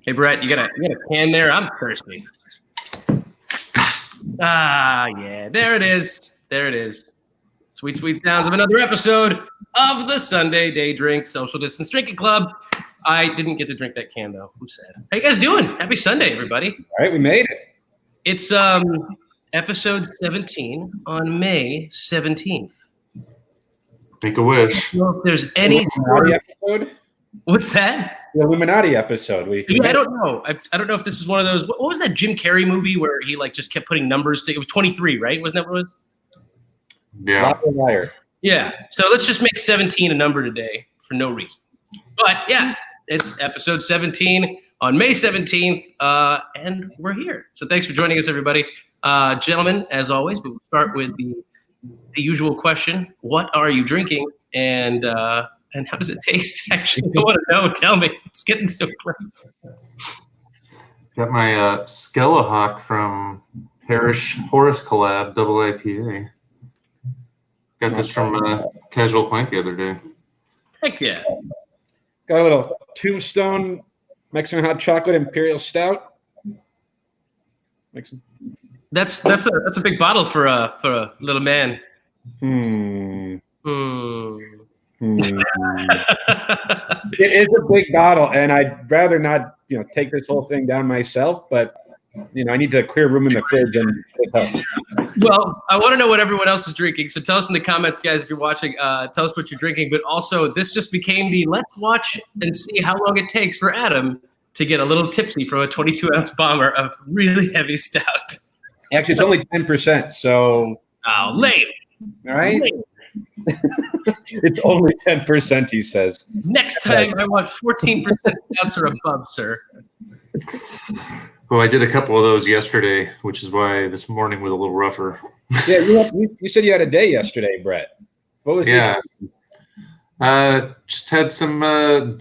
Hey, Brett, you got a can there? I'm thirsty. Yeah, there it is. There it is. Sweet, sweet sounds of another episode of the Sunday Day Drink Social Distance Drinking Club. I didn't get to drink that can, though. I'm sad. How you guys doing? Happy Sunday, everybody. All right, we made it. It's episode 17 on May 17th. Make a wish. I don't know if there's any episode? What's that? The Illuminati episode. I don't know. I don't know if this is one of those. What was that Jim Carrey movie where he just kept putting numbers? It was 23, right? Wasn't that what it was? Yeah. Liar. Yeah. So let's just make 17 a number today for no reason. But yeah, it's episode 17 on May 17th, and we're here. So thanks for joining us, everybody. Gentlemen, as always, we'll start with the usual question: what are you drinking, and how does it taste? Actually, I want to know. Tell me. It's getting so close. Got my Skellahawk from Parish Horace Collab Double IPA. Got this from Casual Pint the other day. Heck yeah. Got a little Tombstone Mexican hot chocolate imperial stout. That's a big bottle for a little man. It is a big bottle, and I'd rather not, take this whole thing down myself. But I need to clear room in the fridge, and it helps. Well, I want to know what everyone else is drinking. So tell us in the comments, guys, if you're watching. Tell us what you're drinking. But also, this just became the let's watch and see how long it takes for Adam to get a little tipsy from a 22-ounce bomber of really heavy stout. Actually, it's only 10%. So. Oh, lame. All right. Lame. It's only 10%, he says. Next time, I want 14% stouts or above, sir. Well, I did a couple of those yesterday, which is why this morning was a little rougher. Yeah, you said you had a day yesterday, Brett. What was it? Just had some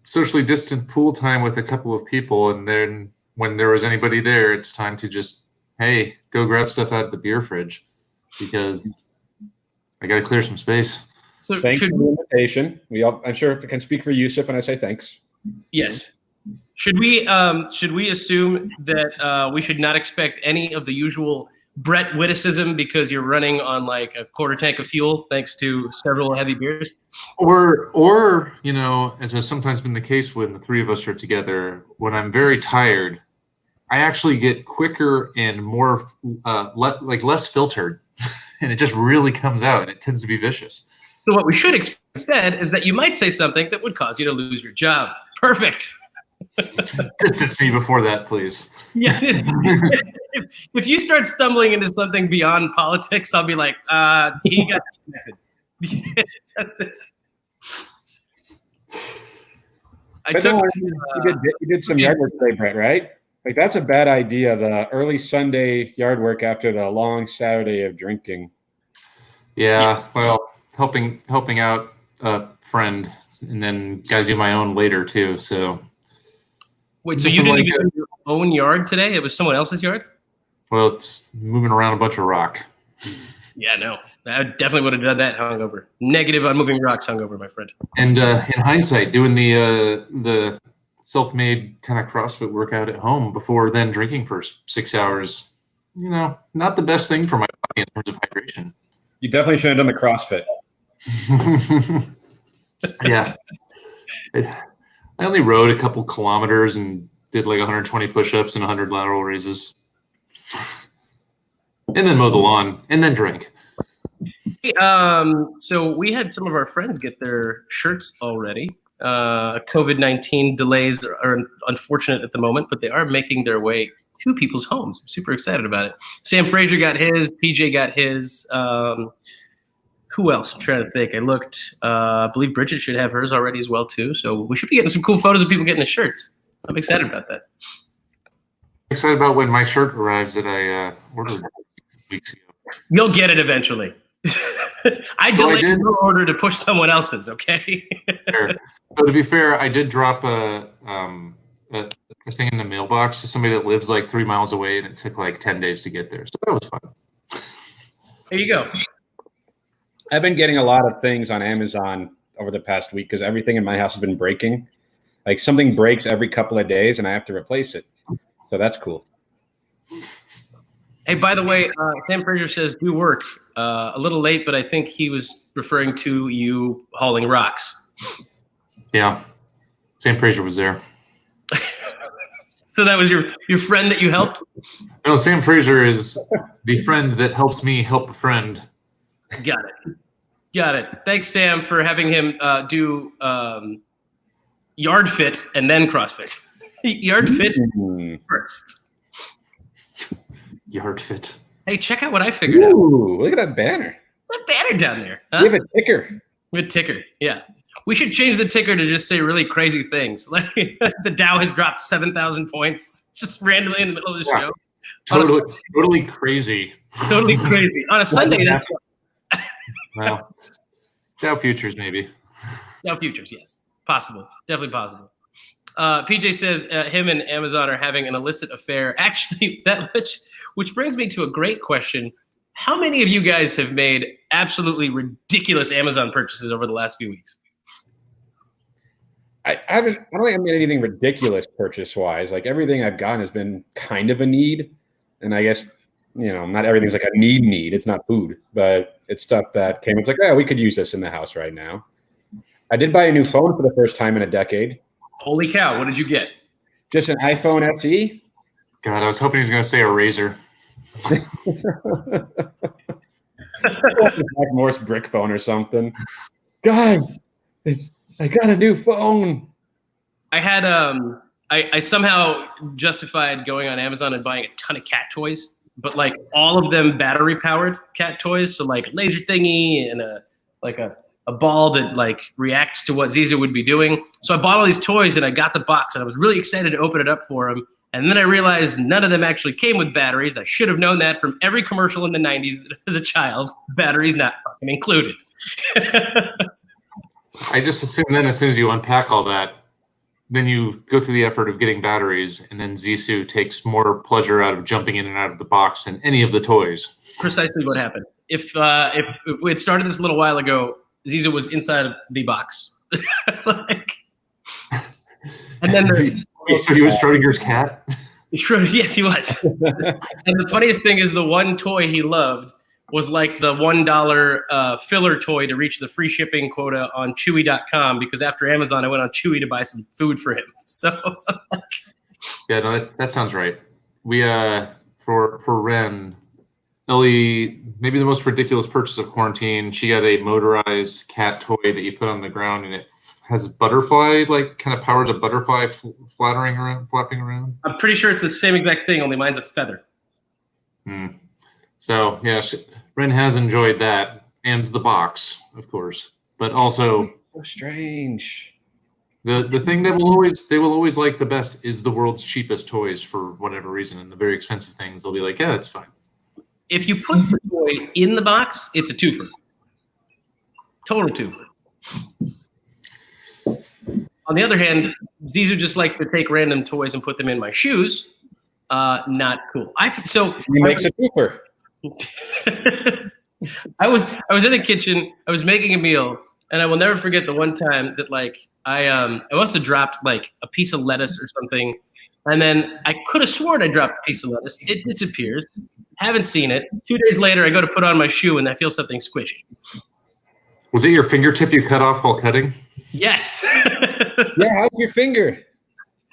socially distant pool time with a couple of people, and then when there was anybody there, it's time to just, hey, go grab stuff out of the beer fridge because I got to clear some space. So thanks for the invitation. I'm sure if I can speak for Yusuf when I say thanks. Yes. Should we assume that we should not expect any of the usual Brett witticism because you're running on like a quarter tank of fuel thanks to several heavy beers? Or as has sometimes been the case when the three of us are together, when I'm very tired, I actually get quicker and more less filtered, and it just really comes out, and it tends to be vicious. So what we should expect instead is that you might say something that would cause you to lose your job. Perfect. Distance me before that, please. Yeah. If you start stumbling into something beyond politics, I'll be like, he got connected. That's it. You did some yard work today, Brett, right? Like, that's a bad idea, the early Sunday yard work after the long Saturday of drinking. Yeah, well, helping out a friend, and then got to do my own later, too, so... Wait, so you didn't even do your own yard today? It was someone else's yard? Well, it's moving around a bunch of rock. Yeah, no. I definitely would have done that hungover. Negative on moving rocks hungover, my friend. And in hindsight, doing the self-made kind of CrossFit workout at home before then drinking for 6 hours, not the best thing for my body in terms of hydration. You definitely should have done the CrossFit. Yeah. I only rode a couple kilometers and did like 120 push-ups and 100 lateral raises. And then mow the lawn and then drink. So we had some of our friends get their shirts already. COVID-19 delays are unfortunate at the moment, but they are making their way to people's homes. I'm super excited about it. Sam Fraser got his. PJ got his. Who else? I'm trying to think. I looked. I believe Bridget should have hers already as well, too. So we should be getting some cool photos of people getting the shirts. I'm excited about that. I'm excited about when my shirt arrives that I ordered weeks ago. You'll get it eventually. I delayed your order to push someone else's, okay? Fair. So to be fair, I did drop a thing in the mailbox to somebody that lives like 3 miles away, and it took like 10 days to get there. So that was fun. There you go. I've been getting a lot of things on Amazon over the past week because everything in my house has been breaking. Like something breaks every couple of days and I have to replace it. So that's cool. Hey, by the way, Sam Fraser says do work. A little late, but I think he was referring to you hauling rocks. Yeah. Sam Fraser was there. So that was your friend that you helped? No, Sam Fraser is the friend that helps me help a friend. Got it. Thanks, Sam, for having him do yard fit and then CrossFit. Yard fit first. Yard fit. Hey, check out what I figured out. Ooh, look at that banner. That banner down there. Huh? We have a ticker. With ticker, yeah. We should change the ticker to just say really crazy things. Like the Dow has dropped 7,000 points just randomly in the middle of the show. Totally crazy. Totally crazy. On a Sunday. Well, Dow futures maybe. Dow futures, yes. Possible. Definitely possible. PJ says him and Amazon are having an illicit affair. Actually, which brings me to a great question. How many of you guys have made absolutely ridiculous Amazon purchases over the last few weeks? I don't think I've made anything ridiculous purchase-wise. Like everything I've gotten has been kind of a need. And I guess, not everything's like a need. It's not food, but it's stuff that came. It's like, oh, we could use this in the house right now. I did buy a new phone for the first time in a decade. Holy cow. What did you get? Just an iPhone SE. God, I was hoping he was going to say a razor. Like Morse brick phone or something. Guys, I got a new phone. I had I somehow justified going on Amazon and buying a ton of cat toys, but like all of them battery powered cat toys. So like a laser thingy and a ball that like reacts to what Ziza would be doing. So I bought all these toys and I got the box and I was really excited to open it up for him. And then I realized none of them actually came with batteries. I should have known that from every commercial in the 90s as a child. Batteries not fucking included. I just assume then as soon as you unpack all that, then you go through the effort of getting batteries, and then Zissou takes more pleasure out of jumping in and out of the box than any of the toys. Precisely what happened. If we had started this a little while ago, Ziza was inside of the box. And then so he was Schrodinger's cat? Yes, he was. And the funniest thing is the one toy he loved was like the $1 filler toy to reach the free shipping quota on Chewy.com, because after Amazon, I went on Chewy to buy some food for him. So yeah, no, that sounds right. We for Ren, Ellie, maybe the most ridiculous purchase of quarantine. She got a motorized cat toy that you put on the ground, and it has a butterfly, like kind of powers a butterfly flapping around. I'm pretty sure it's the same exact thing, only mine's a feather. So yeah, Ren has enjoyed that, and the box, of course, but also so strange. The thing that they will always like the best is the world's cheapest toys for whatever reason, and the very expensive things they'll be like, yeah, that's fine. If you put the toy in the box, it's a twofer. Total twofer. On the other hand, Zizou just likes to take random toys and put them in my shoes. Not cool. He makes a twofer. I was in the kitchen. I was making a meal, and I will never forget the one time that like I must have dropped like a piece of lettuce or something, and then I could have sworn I dropped a piece of lettuce. It disappears. Haven't seen it. 2 days later, I go to put on my shoe, and I feel something squishy. Was it your fingertip you cut off while cutting? Yes. Yeah, how's your finger?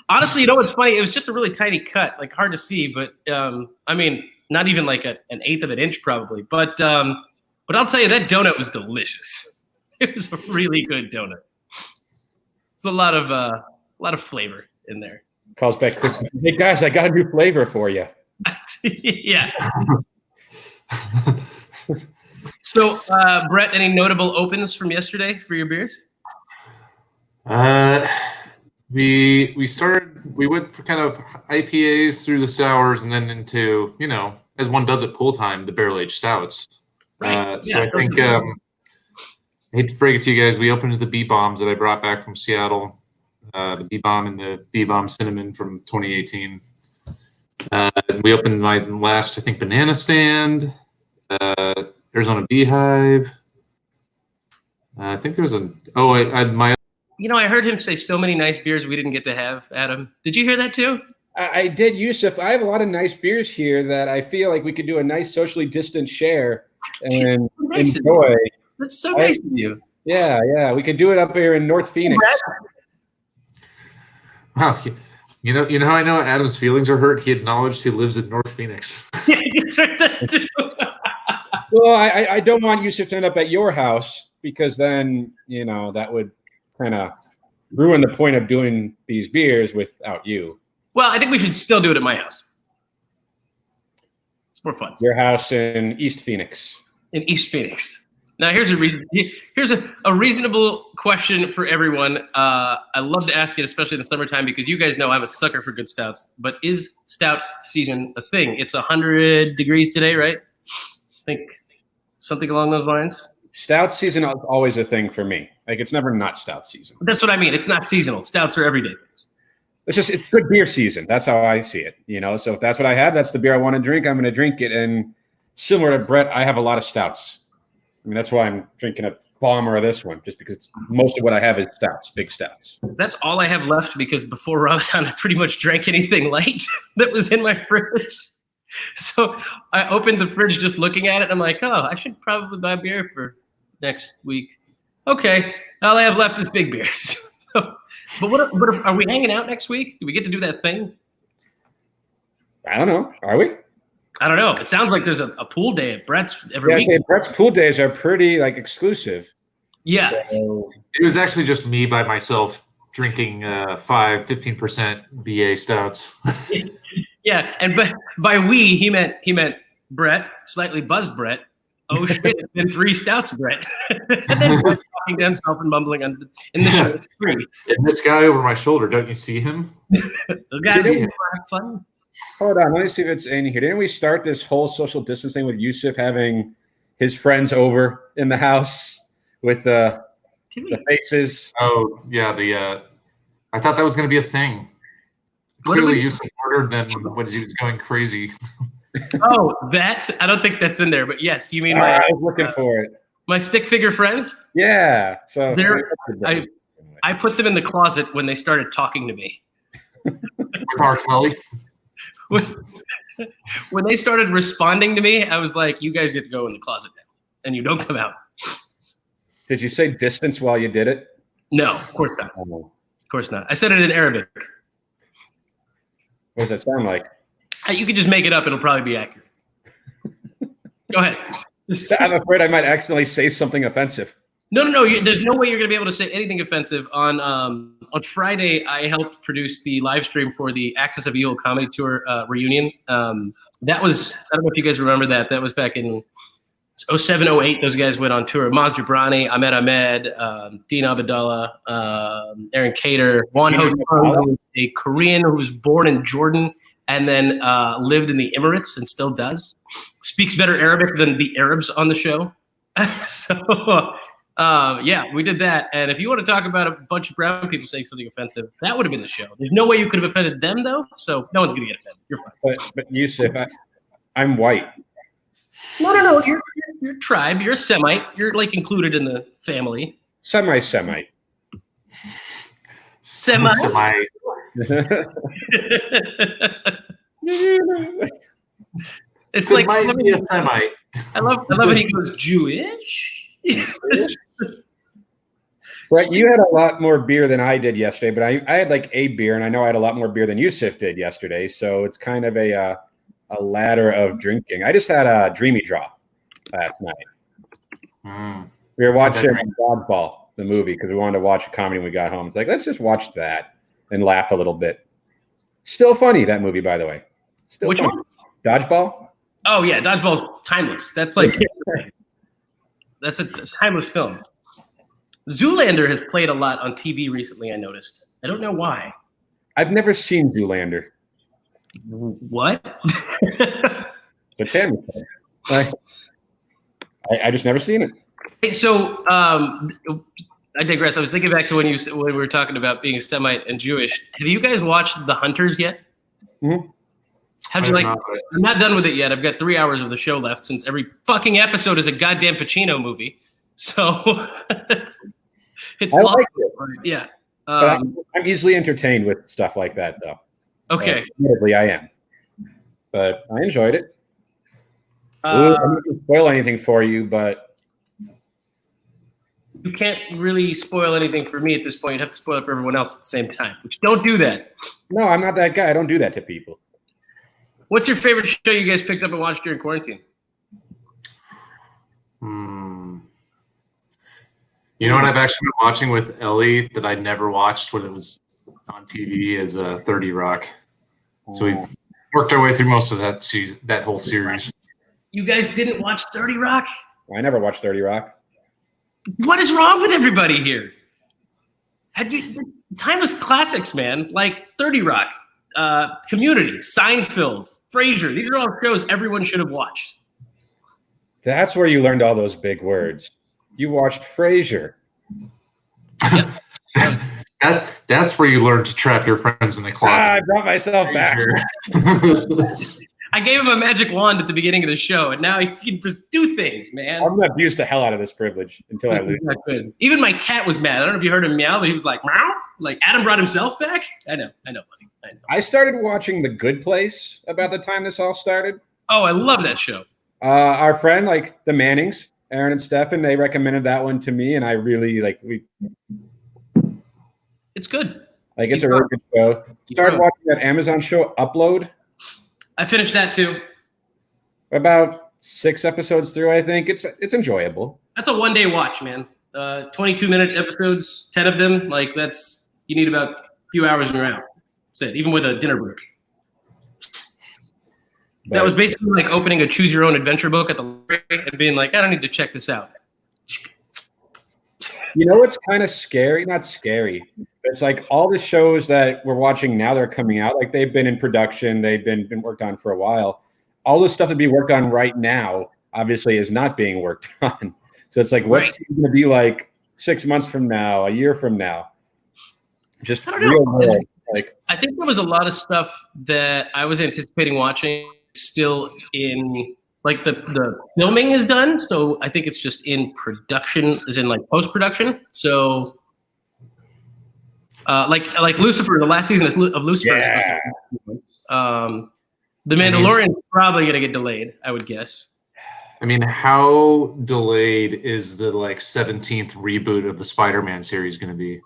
Honestly, you know what's funny? It was just a really tiny cut, like hard to see, but I mean, not even like an eighth of an inch probably. But I'll tell you, that donut was delicious. It was a really good donut. There's a lot of flavor in there. Calls back Chris. Hey guys, I got a new flavor for you. Yeah. So, Brett, any notable opens from yesterday for your beers? We went for kind of IPAs through the sours and then into, as one does at pool time, the barrel-aged stouts. Right. So I think, I hate to break it to you guys, we opened the B-Bombs that I brought back from Seattle, the B-Bomb and the B-Bomb Cinnamon from 2018. We opened my last, I think, Banana Stand, Arizona Beehive. I think there was my I heard him say so many nice beers we didn't get to have, Adam. Did you hear that too? I did, Yusuf. I have a lot of nice beers here that I feel like we could do a nice socially distant share and enjoy. That's so nice of you. Yeah. We could do it up here in North Phoenix. Wow. You know how I know Adam's feelings are hurt? He acknowledged he lives in North Phoenix. Yeah, he's heard that too. Well, I don't want Yusuf to end up at your house because then, that would kind of ruin the point of doing these beers without you. Well, I think we should still do it at my house. It's more fun. Your house in East Phoenix. In East Phoenix. Now, here's a reasonable question for everyone. I love to ask it, especially in the summertime, because you guys know I'm a sucker for good stouts. But is stout season a thing? It's 100 degrees today, right? I think something along those lines. Stout season is always a thing for me. Like, it's never not stout season. That's what I mean. It's not seasonal. Stouts are everyday things. It's good beer season. That's how I see it. So if that's what I have, that's the beer I want to drink. I'm going to drink it. And similar to Brett, I have a lot of stouts. I mean, that's why I'm drinking a bomber of this one, just because most of what I have is stouts, big stouts. That's all I have left because before Ramadan, I pretty much drank anything light that was in my fridge. So I opened the fridge just looking at it. And I'm like, oh, I should probably buy beer for next week. Okay, all I have left is big beers. But are we hanging out next week? Do we get to do that thing? I don't know. Are we? I don't know. It sounds like there's a pool day at Brett's every week. Okay, Brett's pool days are pretty exclusive. Yeah. So, it was actually just me by myself drinking 15% BA stouts. Yeah, and by we he meant Brett, slightly buzzed Brett. Oh shit! It's been 3 stouts, Brett. And then Brett talking to himself and mumbling in the show. 3. And this guy over my shoulder, don't you see him? The guy who's fun. Hold on, let me see if it's in here. Didn't we start this whole social distancing with Yusuf having his friends over in the house with the faces? Oh yeah, I thought that was going to be a thing. Clearly, Yusuf ordered them when he was going crazy. Oh, I don't think that's in there, but yes, you mean I was looking for it. My stick figure friends? Yeah. So I put them in the closet when they started talking to me. With R. Kelly? When they started responding to me, I was like, you guys get to go in the closet now, and you don't come out. Did you say distance while you did it? No, of course not. Of course not. I said it in Arabic. What does that sound like? You can just make it up. It'll probably be accurate. Go ahead. I'm afraid I might accidentally say something offensive. No. There's no way you're going to be able to say anything offensive. On Friday, I helped produce the live stream for the Axis of Evil comedy tour reunion. That was, I don't know if you guys remember that. That was back in 07, 08. Those guys went on tour. Maz Jobrani, Ahmed, Dean Abdallah, Aaron Cater, Juan Ho, a Korean who was born in Jordan and then lived in the Emirates and still does. Speaks better Arabic than the Arabs on the show. So, yeah, we did that. And if you want to talk about a bunch of brown people saying something offensive, that would have been the show. There's no way you could have offended them, though. So no one's going to get offended. You're fine. But Yusuf, I'm white. No. You're tribe. You're a Semite. You're like included in the family. Semi-Semite. Semite. It's like might be a Semite. I love when he goes Jewish. Brett, you had a lot more beer than I did yesterday, but I had like a beer, and I know I had a lot more beer than Yusuf did yesterday. So it's kind of a ladder of drinking. I just had a Dreamy Draw last night. We were watching Dodgeball, the movie, because we wanted to watch a comedy when we got home. It's like, let's just watch that and laugh a little bit. Still funny, that movie, by the way. Still Which funny. one? Dodgeball? Oh, yeah, Dodgeball's timeless. That's like that's a timeless film. Zoolander has played a lot on TV recently, I noticed. I don't know why. I've never seen Zoolander. What? But Tammy said. I just never seen it. Hey, so I digress. I was thinking back to when we were talking about being Semite and Jewish. Have you guys watched The Hunters yet? Mm-hmm. How'd you like it? I'm not done with it yet. I've got 3 hours of the show left since every fucking episode is a goddamn Pacino movie. So It's I long, like it. but yeah. But I'm easily entertained with stuff like that, though. Okay. Admittedly, I am. But I enjoyed it. I'm Uh, not going to spoil anything for you, but you can't really spoil anything for me at this point. You have to spoil it for everyone else at the same time. Which don't do that. no, I'm not that guy. I don't do that to people. What's your favorite show you guys picked up and watched during quarantine? You know what I've actually been watching with Ellie that I never watched when it was on TV is 30 Rock. So we've worked our way through most of that whole series. You guys didn't watch 30 Rock? I never watched 30 Rock. What is wrong with everybody here? Timeless classics, man. Like 30 Rock, Community, Seinfeld, Frasier. These are all shows everyone should have watched. That's where you learned all those big words. You watched Frasier. Yep. That's where you learn to trap your friends in the closet. I brought myself back. I gave him a magic wand at the beginning of the show, and now he can just do things, man. I'm going to abuse the hell out of this privilege until I This lose. is not good. Even my cat was mad. I don't know if you heard him meow, but he was like, meow. Like Adam brought himself back. I know, buddy. I know. I started watching The Good Place about the time this all started. Oh, I love that show. Our friend, like the Mannings, Aaron and Stefan, they recommended that one to me, and I really It's good. it's a really good show. Started watching that Amazon show Upload. I finished that too. About 6 episodes through, I think. It's enjoyable. That's a one-day watch, man. 22-minute episodes, 10 of them. Like you need about a few hours and you're out. That's it. Even with a dinner break. That was basically like opening a choose-your-own-adventure book at the library and being like, I don't need to check this out. You know what's kind of scary? Not scary. It's like all the shows that we're watching now, they're coming out. Like they've been in production. They've been worked on for a while. All the stuff to be worked on right now, obviously, is not being worked on. So it's like, what's it going to be like 6 months from now, a year from now? Just real world. Like, I think there was a lot of stuff that I was anticipating watching still in, like the filming is done. So I think it's just in production, as in like post-production. So like Lucifer, the last season of Lucifer. yeah. The Mandalorian is probably going to get delayed, I would guess. I mean, how delayed is the 17th reboot of the Spider-Man series going to be?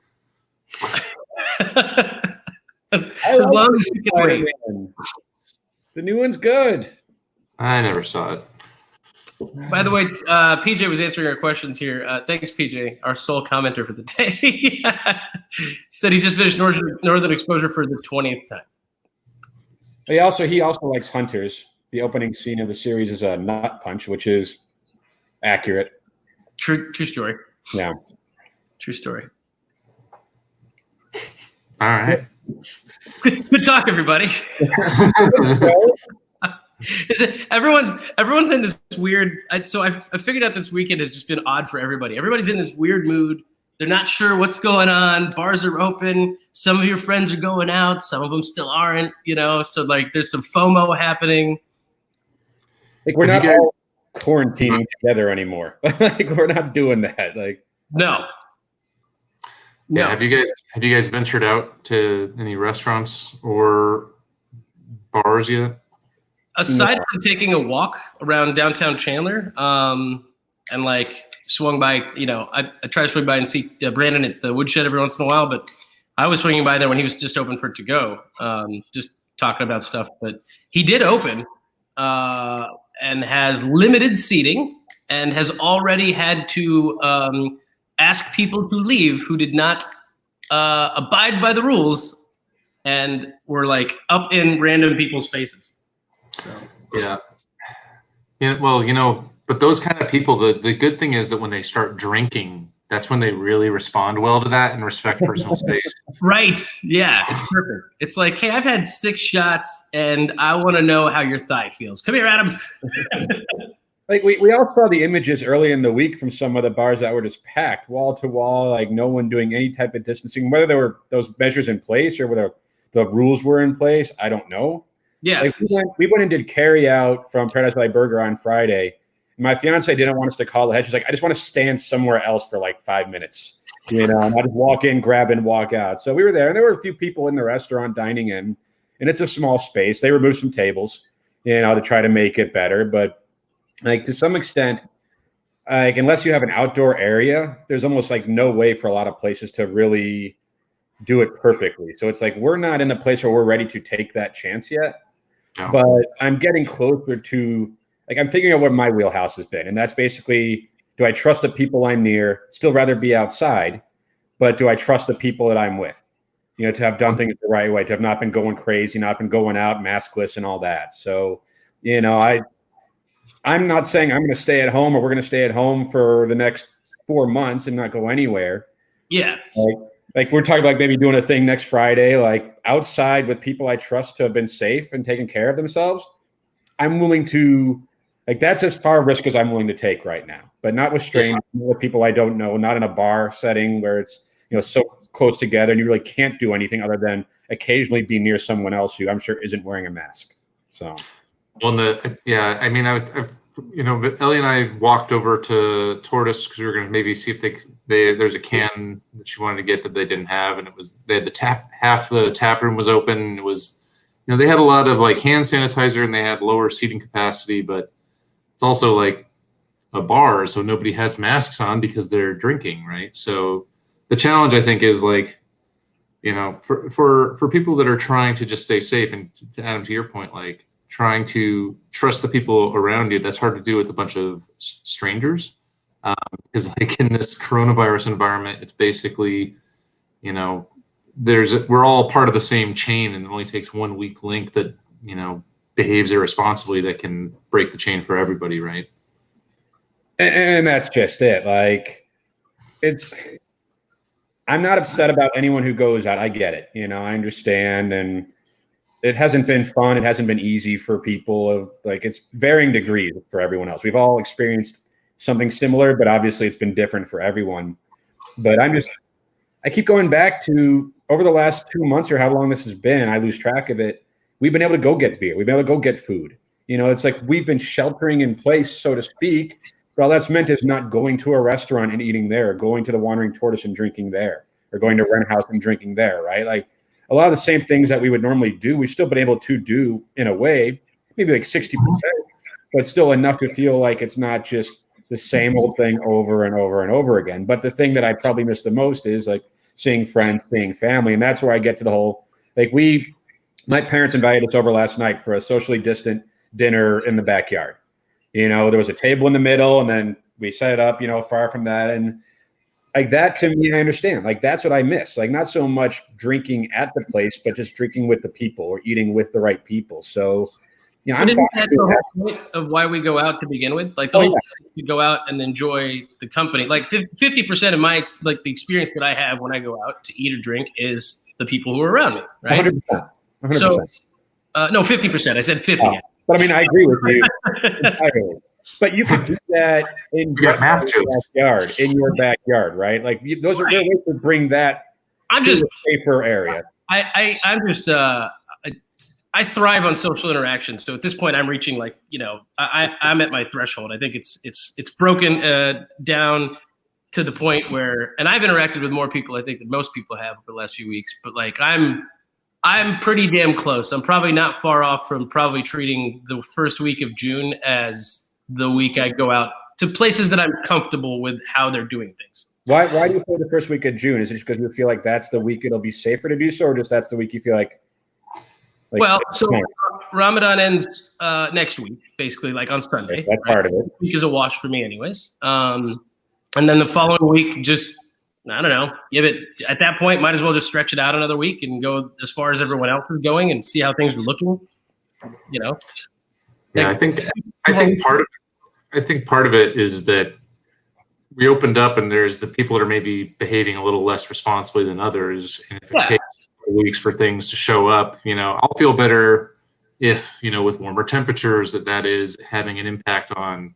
as long as you can wait. The new one's good. I never saw it. By the way, PJ was answering our questions here. Thanks, PJ, our sole commenter for the day. He said he just finished Northern Exposure for the 20th time. He also likes Hunters. The opening scene of the series is a nut punch, which is accurate. True story. Yeah. True story. All right. Good talk, everybody. Everyone's in this weird. So I figured out this weekend has just been odd for everybody. Everybody's in this weird mood. They're not sure what's going on. Bars are open. Some of your friends are going out. Some of them still aren't. So like there's some FOMO happening. Like we're not all quarantining together anymore. Like we're not doing that. Like no. Yeah. Have you guys ventured out to any restaurants or bars yet? Aside from taking a walk around downtown Chandler, and like swung by, I try to swing by and see Brandon at the Woodshed every once in a while, but I was swinging by there when he was just open for it to go, just talking about stuff. But he did open and has limited seating and has already had to ask people to leave who did not abide by the rules and were like up in random people's faces. So. Yeah. Well, but those kind of people, the good thing is that when they start drinking, that's when they really respond well to that and respect personal space. Right. Yeah. It's perfect. It's like, hey, I've had 6 shots and I want to know how your thigh feels. Come here, Adam. Like we all saw the images early in the week from some of the bars that were just packed wall to wall, like no one doing any type of distancing, whether there were those measures in place or whether the rules were in place. I don't know. Yeah. Like we went and did carry out from Paradise Valley Burger on Friday. My fiance didn't want us to call ahead. She's like, I just want to stand somewhere else for like 5 minutes. Not just walk in, grab and walk out. So we were there, and there were a few people in the restaurant dining in, and it's a small space. They removed some tables, to try to make it better. But like to some extent, like unless you have an outdoor area, there's almost like no way for a lot of places to really do it perfectly. So it's like we're not in a place where we're ready to take that chance yet. No. But I'm getting closer to, like, I'm figuring out what my wheelhouse has been. And that's basically, do I trust the people I'm near, still rather be outside, but do I trust the people that I'm with? To have done things the right way, to have not been going crazy, not been going out maskless and all that. So, I'm not saying I'm going to stay at home or we're going to stay at home for the next 4 months and not go anywhere. Yeah. Like we're talking about maybe doing a thing next Friday, like outside with people I trust to have been safe and taking care of themselves. I'm willing to, like, that's as far risk as I'm willing to take right now, but not with strangers, with people I don't know, not in a bar setting where it's, so close together and you really can't do anything other than occasionally be near someone else who I'm sure isn't wearing a mask. So. Well, Ellie and I walked over to Tortoise because we were going to maybe see if there's a can that she wanted to get that they didn't have, and they had half the tap room was open. It was, they had a lot of like hand sanitizer and they had lower seating capacity, but it's also like a bar, so nobody has masks on because they're drinking, right? So the challenge I think is like, for people that are trying to just stay safe, and to Adam, to your point, like, trying to trust the people around you, that's hard to do with a bunch of strangers. Because like in this coronavirus environment, it's basically, we're all part of the same chain, and it only takes one weak link that, behaves irresponsibly that can break the chain for everybody, right? And that's just it. Like, I'm not upset about anyone who goes out. I get it. I understand. And it hasn't been fun. It hasn't been easy for people. It's varying degrees for everyone else. We've all experienced something similar, but obviously it's been different for everyone. But I keep going back to over the last 2 months or how long this has been, I lose track of it. We've been able to go get beer. We've been able to go get food. It's like we've been sheltering in place, so to speak. But all that's meant is not going to a restaurant and eating there, or going to the Wandering Tortoise and drinking there, or going to Rent House and drinking there, right? Like, a lot of the same things that we would normally do, we've still been able to do in a way, maybe like 60%, but still enough to feel like it's not just the same old thing over and over and over again. But the thing that I probably miss the most is like seeing friends, seeing family. And that's where I get to the whole, like my parents invited us over last night for a socially distant dinner in the backyard. There was a table in the middle and then we set it up, far from that. And like that, to me, I understand. Like, that's what I miss. Like, not so much drinking at the place, but just drinking with the people or eating with the right people. So, I'm isn't that the whole point of why we go out to begin with? Like, the whole we go out and enjoy the company. Like, 50% of my the experience that I have when I go out to eat or drink is the people who are around me, right? 100%. So, no, 50%. I said 50. But I mean, I agree with you entirely. But you could do that in your backyard, right? Like, those are great ways to bring that to a safer area. I'm just I thrive on social interaction. So at this point, I'm reaching I'm at my threshold. I think it's broken down to the point where, and I've interacted with more people I think than most people have over the last few weeks. But like I'm pretty damn close. I'm probably not far off from probably treating the first week of June as the week I go out to places that I'm comfortable with how they're doing things. Why do you say the first week of June? Is it just because you feel like that's the week it'll be safer to do so, or just that's the week you feel like well, so Ramadan ends next week, basically, like on Sunday. That's part of it. Week is a wash for me anyways. And then the following week, just, I don't know, at that point, might as well just stretch it out another week and go as far as everyone else is going and see how things are looking, Yeah, I think part of it is that we opened up and there's the people that are maybe behaving a little less responsibly than others. And if it takes weeks for things to show up, I'll feel better if, with warmer temperatures that is having an impact on,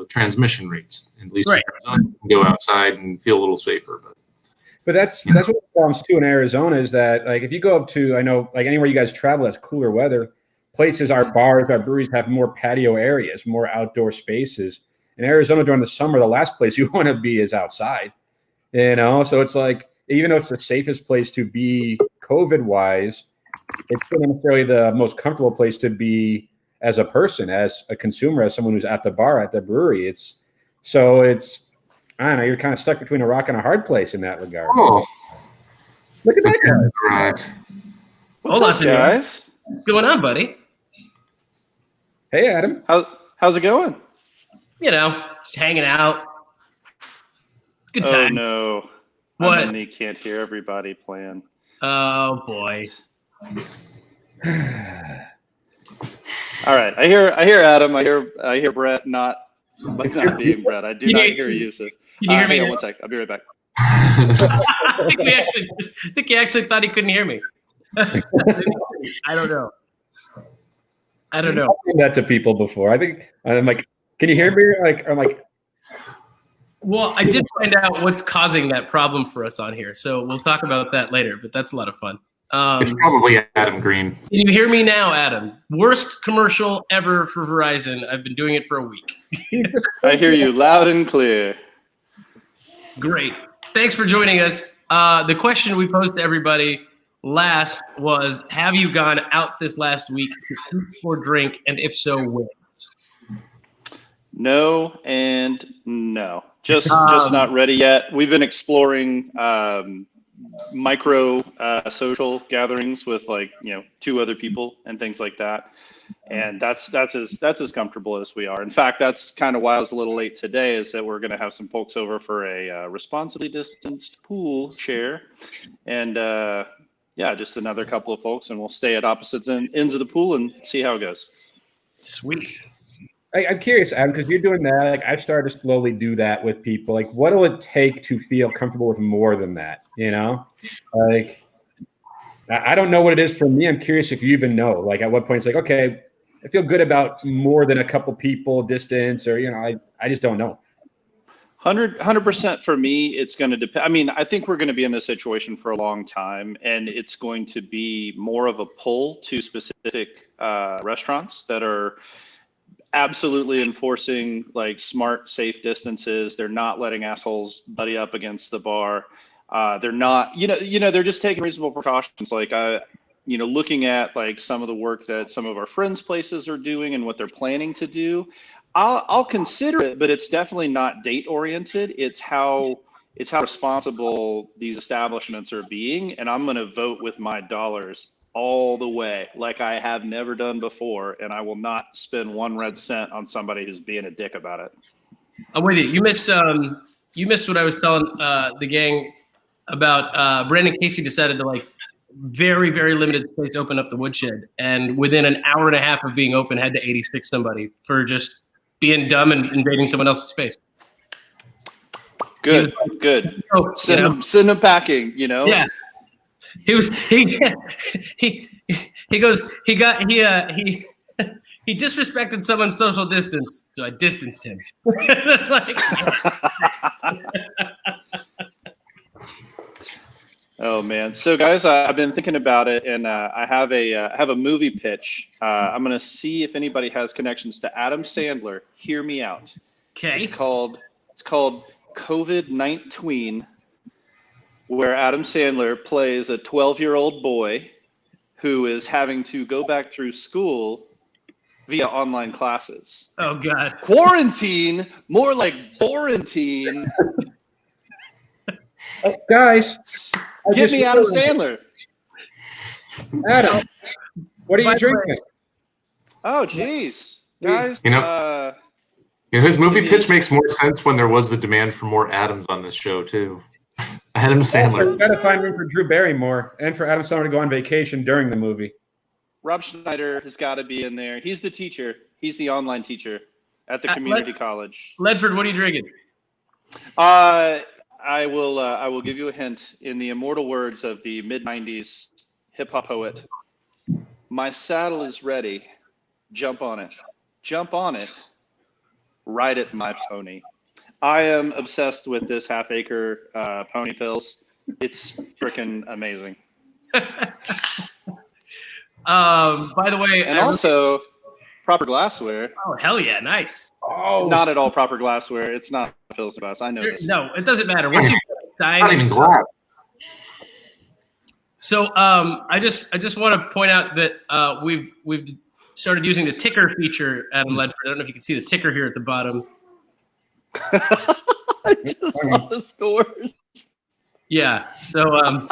transmission rates. At least in Arizona, you can go outside and feel a little safer. But that's what the problems too in Arizona is that, like, if you go up to, I know, like, anywhere you guys travel that's cooler weather, places, our bars, our breweries have more patio areas, more outdoor spaces. In Arizona during the summer, the last place you want to be is outside. You know, so it's like, even though it's the safest place to be COVID-wise, it's not necessarily the most comfortable place to be as a person, as a consumer, as someone who's at the bar, at the brewery. I don't know, you're kind of stuck between a rock and a hard place in that regard. Oh, Look at that guy. right. What's Hold up, on, guys? What's going on, buddy? Hey, Adam. How's it going? You know, just hanging out. It's a good Oh time. no, What? I'm in the can't hear everybody plan. Oh boy. All right, I hear Adam. I hear Brett not being Brett. I do not hear you. So, Can you hear me? hang on one sec. I'll be right back. I think he actually thought he couldn't hear me. I don't know. I've done that to people before. I'm like, can you hear me? I'm like, Well, I did find out what's causing that problem for us on here, so we'll talk about that later. But that's a lot of fun. It's probably Adam Green. Can you hear me now, Adam? Worst commercial ever for Verizon. I've been doing it for a week. I hear you loud and clear. Great. Thanks for joining us. The question we posed to everybody last was, have you gone out this last week to eat or drink? And if so, where? No and no. Just not ready yet. We've been exploring micro social gatherings with 2 other people and things like that. And that's as comfortable as we are. In fact, that's kind of why I was a little late today, is that we're going to have some folks over for a responsibly distanced pool share. And just another couple of folks, and we'll stay at opposite ends of the pool and see how it goes. Sweet. I'm curious, Adam, because you're doing that. Like, I've started to slowly do that with people. Like, what will it take to feel comfortable with more than that? You know, like, I don't know what it is for me. I'm curious if you even know. Like, at what point it's like, okay, I feel good about more than a couple people distance, or I just don't know. 100% for me, it's going to depend. I mean, I think we're going to be in this situation for a long time, and it's going to be more of a pull to specific restaurants that are absolutely enforcing smart, safe distances. They're not letting assholes buddy up against the bar. They're not, they're just taking reasonable precautions. Looking at some of the work that some of our friends' places are doing and what they're planning to do, I'll consider it, but it's definitely not date oriented. It's how responsible these establishments are being, and I'm going to vote with my dollars all the way, like I have never done before, and I will not spend 1 red cent on somebody who's being a dick about it. I'm with you. You missed what I was telling the gang about. Brandon Casey decided to very, very limited space open up the woodshed, and within an hour and a half of being open, had to 86 somebody for just being dumb and invading someone else's space. Good. Send them packing. Yeah. He disrespected someone's social distance, so I distanced him. Oh man! So guys, I've been thinking about it, and I have a movie pitch. I'm gonna see if anybody has connections to Adam Sandler. Hear me out. Okay. It's called COVID-19, where Adam Sandler plays a 12-year-old boy who is having to go back through school via online classes. Oh God. Quarantine, more like quarantine. Oh, guys, Give me Adam Sandler. Adam, what are you drinking? Oh, geez, guys. His movie pitch makes more sense when there was the demand for more Adams on this show too. Adam Sandler. We've got to find room for Drew Barrymore and for Adam Sandler to go on vacation during the movie. Rob Schneider has got to be in there. He's the teacher. He's the online teacher at the community college. Ledford, what are you drinking? I will give you a hint. In the immortal words of the mid-90s hip-hop poet, my saddle is ready. Jump on it. Jump on it. Ride it, my pony. I am obsessed with this half-acre pony pills. It's freaking amazing. By the way, and also proper glassware. Oh hell yeah, nice. Oh, not at all proper glassware. It's not Pilsner glass. I know this. No, it doesn't matter. Once you Not even glass. So I just want to point out that we've started using the ticker feature, Adam Ledford. I don't know if you can see the ticker here at the bottom. I just saw the scores. Yeah. So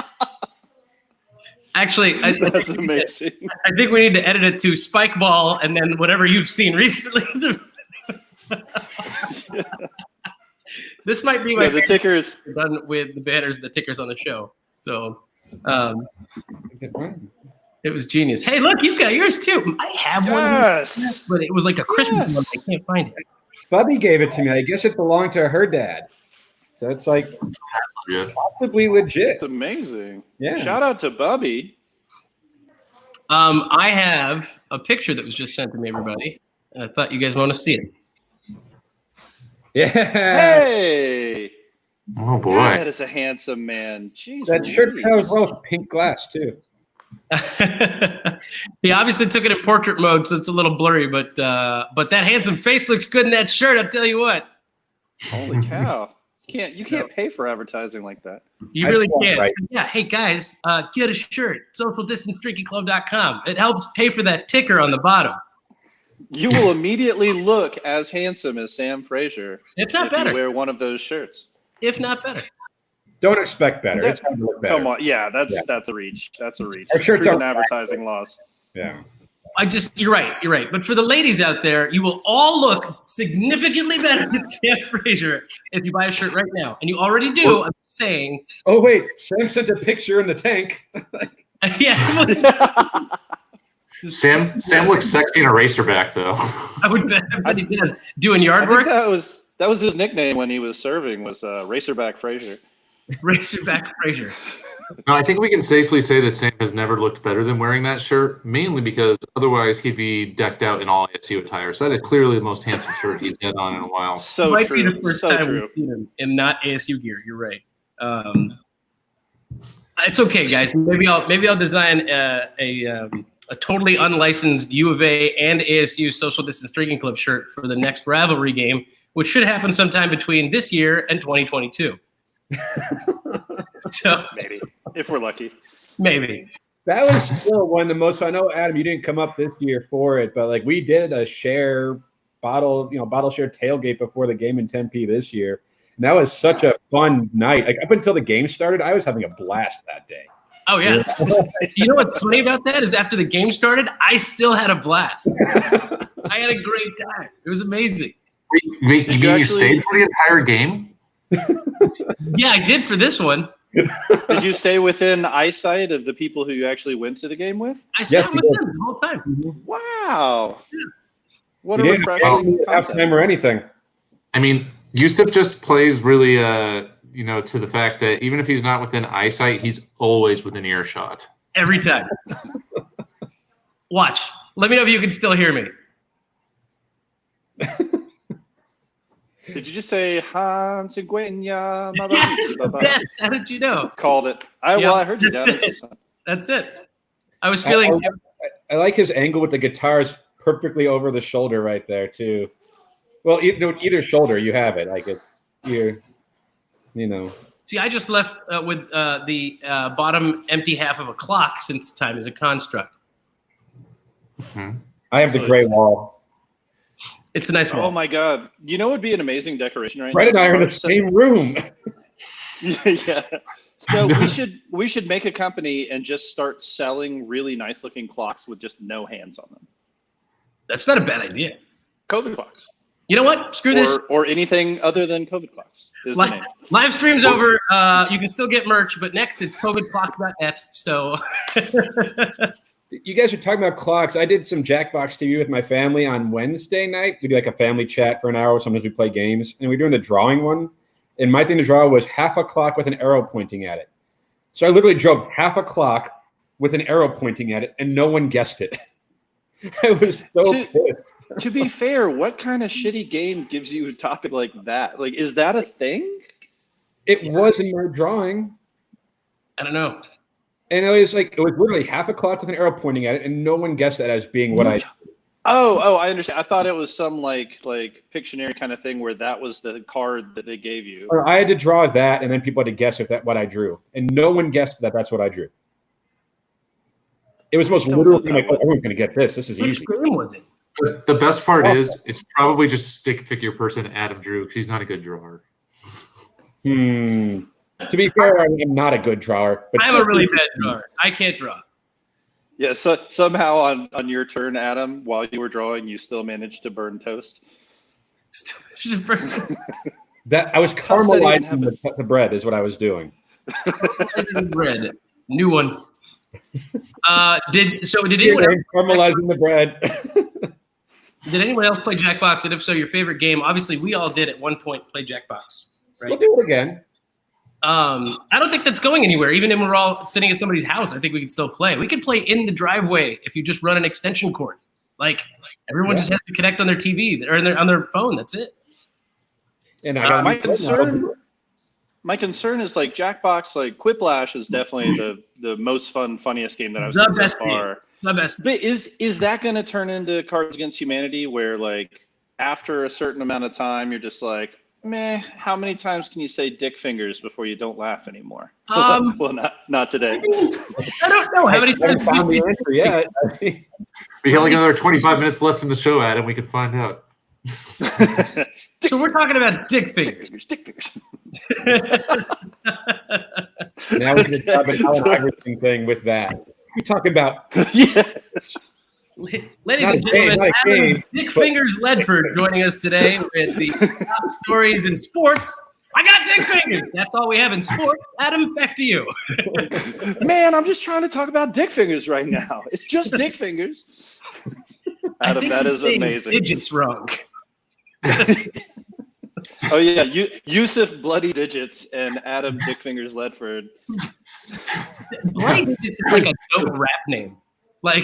actually, That's amazing. I think we need to edit it to Spike Ball and then whatever you've seen recently. This might be my the tickers done with the banners, the tickers on the show. So it was genius. Hey, look, you've got yours too. I have one, but it was like a Christmas one. I can't find it. Bubby gave it to me. I guess it belonged to her dad. So it's like possibly legit. It's amazing. Yeah. Shout out to Bubby. I have a picture that was just sent to me, everybody, and I thought you guys want to see it. Yeah. Hey. Oh boy. That is a handsome man. Jeez, That shirt goes well with pink glass too. He obviously took it in portrait mode, so it's a little blurry, but that handsome face looks good in that shirt. I'll tell you what. Holy cow! You can't pay for advertising like that. You really can't. Right. Yeah. Hey guys, get a shirt. SocialDistanceDrinkingClub.com. It helps pay for that ticker on the bottom. You will immediately look as handsome as Sam Fraser if not if better. you wear one of those shirts. If not better. Don't expect better. It's going to look better. Come on, yeah, that's a reach. That's a reach. Our shirts Proven are advertising laws. Yeah. You're right. But for the ladies out there, you will all look significantly better than Sam Fraser if you buy a shirt right now. And you already do. I'm saying. Oh, wait. Sam sent a picture in the tank. Yeah. Sam looks sexy in a racerback, though. I would bet he does. Doing yard I think work? that was his nickname when he was serving, was Racerback Fraser. Racerback Fraser. No, I think we can safely say that Sam has never looked better than wearing that shirt, mainly because otherwise he'd be decked out in all ASU attire. So that is clearly the most handsome shirt he's had on in a while. So Might true. be the first so time true. we've seen him in not ASU gear. You're right. It's okay, guys. Maybe I'll design a totally unlicensed U of A and ASU Social Distance Drinking Club shirt for the next rivalry game, which should happen sometime between this year and 2022. So Maybe, if we're lucky. Maybe. That was still one of the most. I know, Adam, you didn't come up this year for it, but like we did a bottle share tailgate before the game in Tempe this year. And that was such a fun night. Like up until the game started, I was having a blast that day. Oh, yeah. You know what's funny about that is after the game started, I still had a blast. I had a great time. It was amazing. You stayed for the entire game? Yeah, I did for this one. Did you stay within eyesight of the people who you actually went to the game with? I sat with them the whole time. Wow. Yeah. What a You didn't refreshing have concept. time or anything. I mean, Yusuf just plays really, to the fact that even if he's not within eyesight, he's always within earshot. Every time. Watch. Let me know if you can still hear me. Did you just say HansIguenya? Yeah, how did you know? Called it. Well, I heard you down in Tucson. That's it. I was feeling. I like his angle with the guitars perfectly over the shoulder right there too. Well, either shoulder you have it. Like it's you know. See, I just left with the bottom empty half of a clock since time is a construct. Mm-hmm. I have the gray wall. It's a nice wall. Oh my God! You know what would be an amazing decoration right Brett and now? I are in the same room. Yeah. So we should make a company and just start selling really nice looking clocks with just no hands on them. That's not a bad idea. COVID clocks. You know what? Screw this. Or anything other than COVID clocks is the name. Live stream's over. You can still get merch, but next it's covidclocks.net. So You guys are talking about clocks. I did some Jackbox TV with my family on Wednesday night. We do like a family chat for an hour. Sometimes we play games. And we're doing the drawing one. And my thing to draw was half a clock with an arrow pointing at it. So I literally drew half a clock with an arrow pointing at it, and no one guessed it. I was so pissed. To be fair, what kind of shitty game gives you a topic like that? Like, is that a thing? It was in my drawing. I don't know. And it was literally half a clock with an arrow pointing at it, and no one guessed that as being what I. Oh, I understand. I thought it was some like Pictionary kind of thing where that was the card that they gave you. I had to draw that, and then people had to guess if that what I drew, and no one guessed that that's what I drew. It was the most literal thing. Like, everyone's going to get this. This is easy. Which game was it? The best part is it's probably just a stick figure person Adam drew because he's not a good drawer. To be fair, I'm not a good drawer. But I'm a really bad drawer. I can't draw. Yeah, so somehow on your turn, Adam, while you were drawing, you still managed to burn toast. That I was caramelizing the bread is what I was doing. Bread, new one. Did anyone caramelizing the bread? Did anyone else play Jackbox? And if so, your favorite game? Obviously, we all did at one point play Jackbox. Right? We'll do it again. I don't think that's going anywhere. Even if we're all sitting at somebody's house, I think we can still play. We could play in the driveway if you just run an extension cord. Like everyone just has to connect on their TV or on their phone. That's it. And my concern is like Jackbox, like Quiplash is definitely the most fun, funniest game that I've seen so far. The best. But is that going to turn into Cards Against Humanity, where like after a certain amount of time, you're just like, meh, how many times can you say dick fingers before you don't laugh anymore? Well, not today. I don't know how many times. I haven't found the answer yet. We have like another 25 minutes left in the show, Adam. We can find out. So we're talking about dick fingers. Dick fingers. Now we're going to talk about Allen Iverson thing with that. We talk about Ladies and gentlemen, Adam Dick Fingers Ledford joining us today with the top stories in sports. I got dick fingers. That's all we have in sports. Adam, back to you. Man, I'm just trying to talk about dick fingers right now. It's just dick fingers. Adam, that is amazing. Digits wrong. Oh yeah, Yusuf Bloody Digits and Adam Dick Fingers Ledford. Bloody Digits is like a dope rap name. Like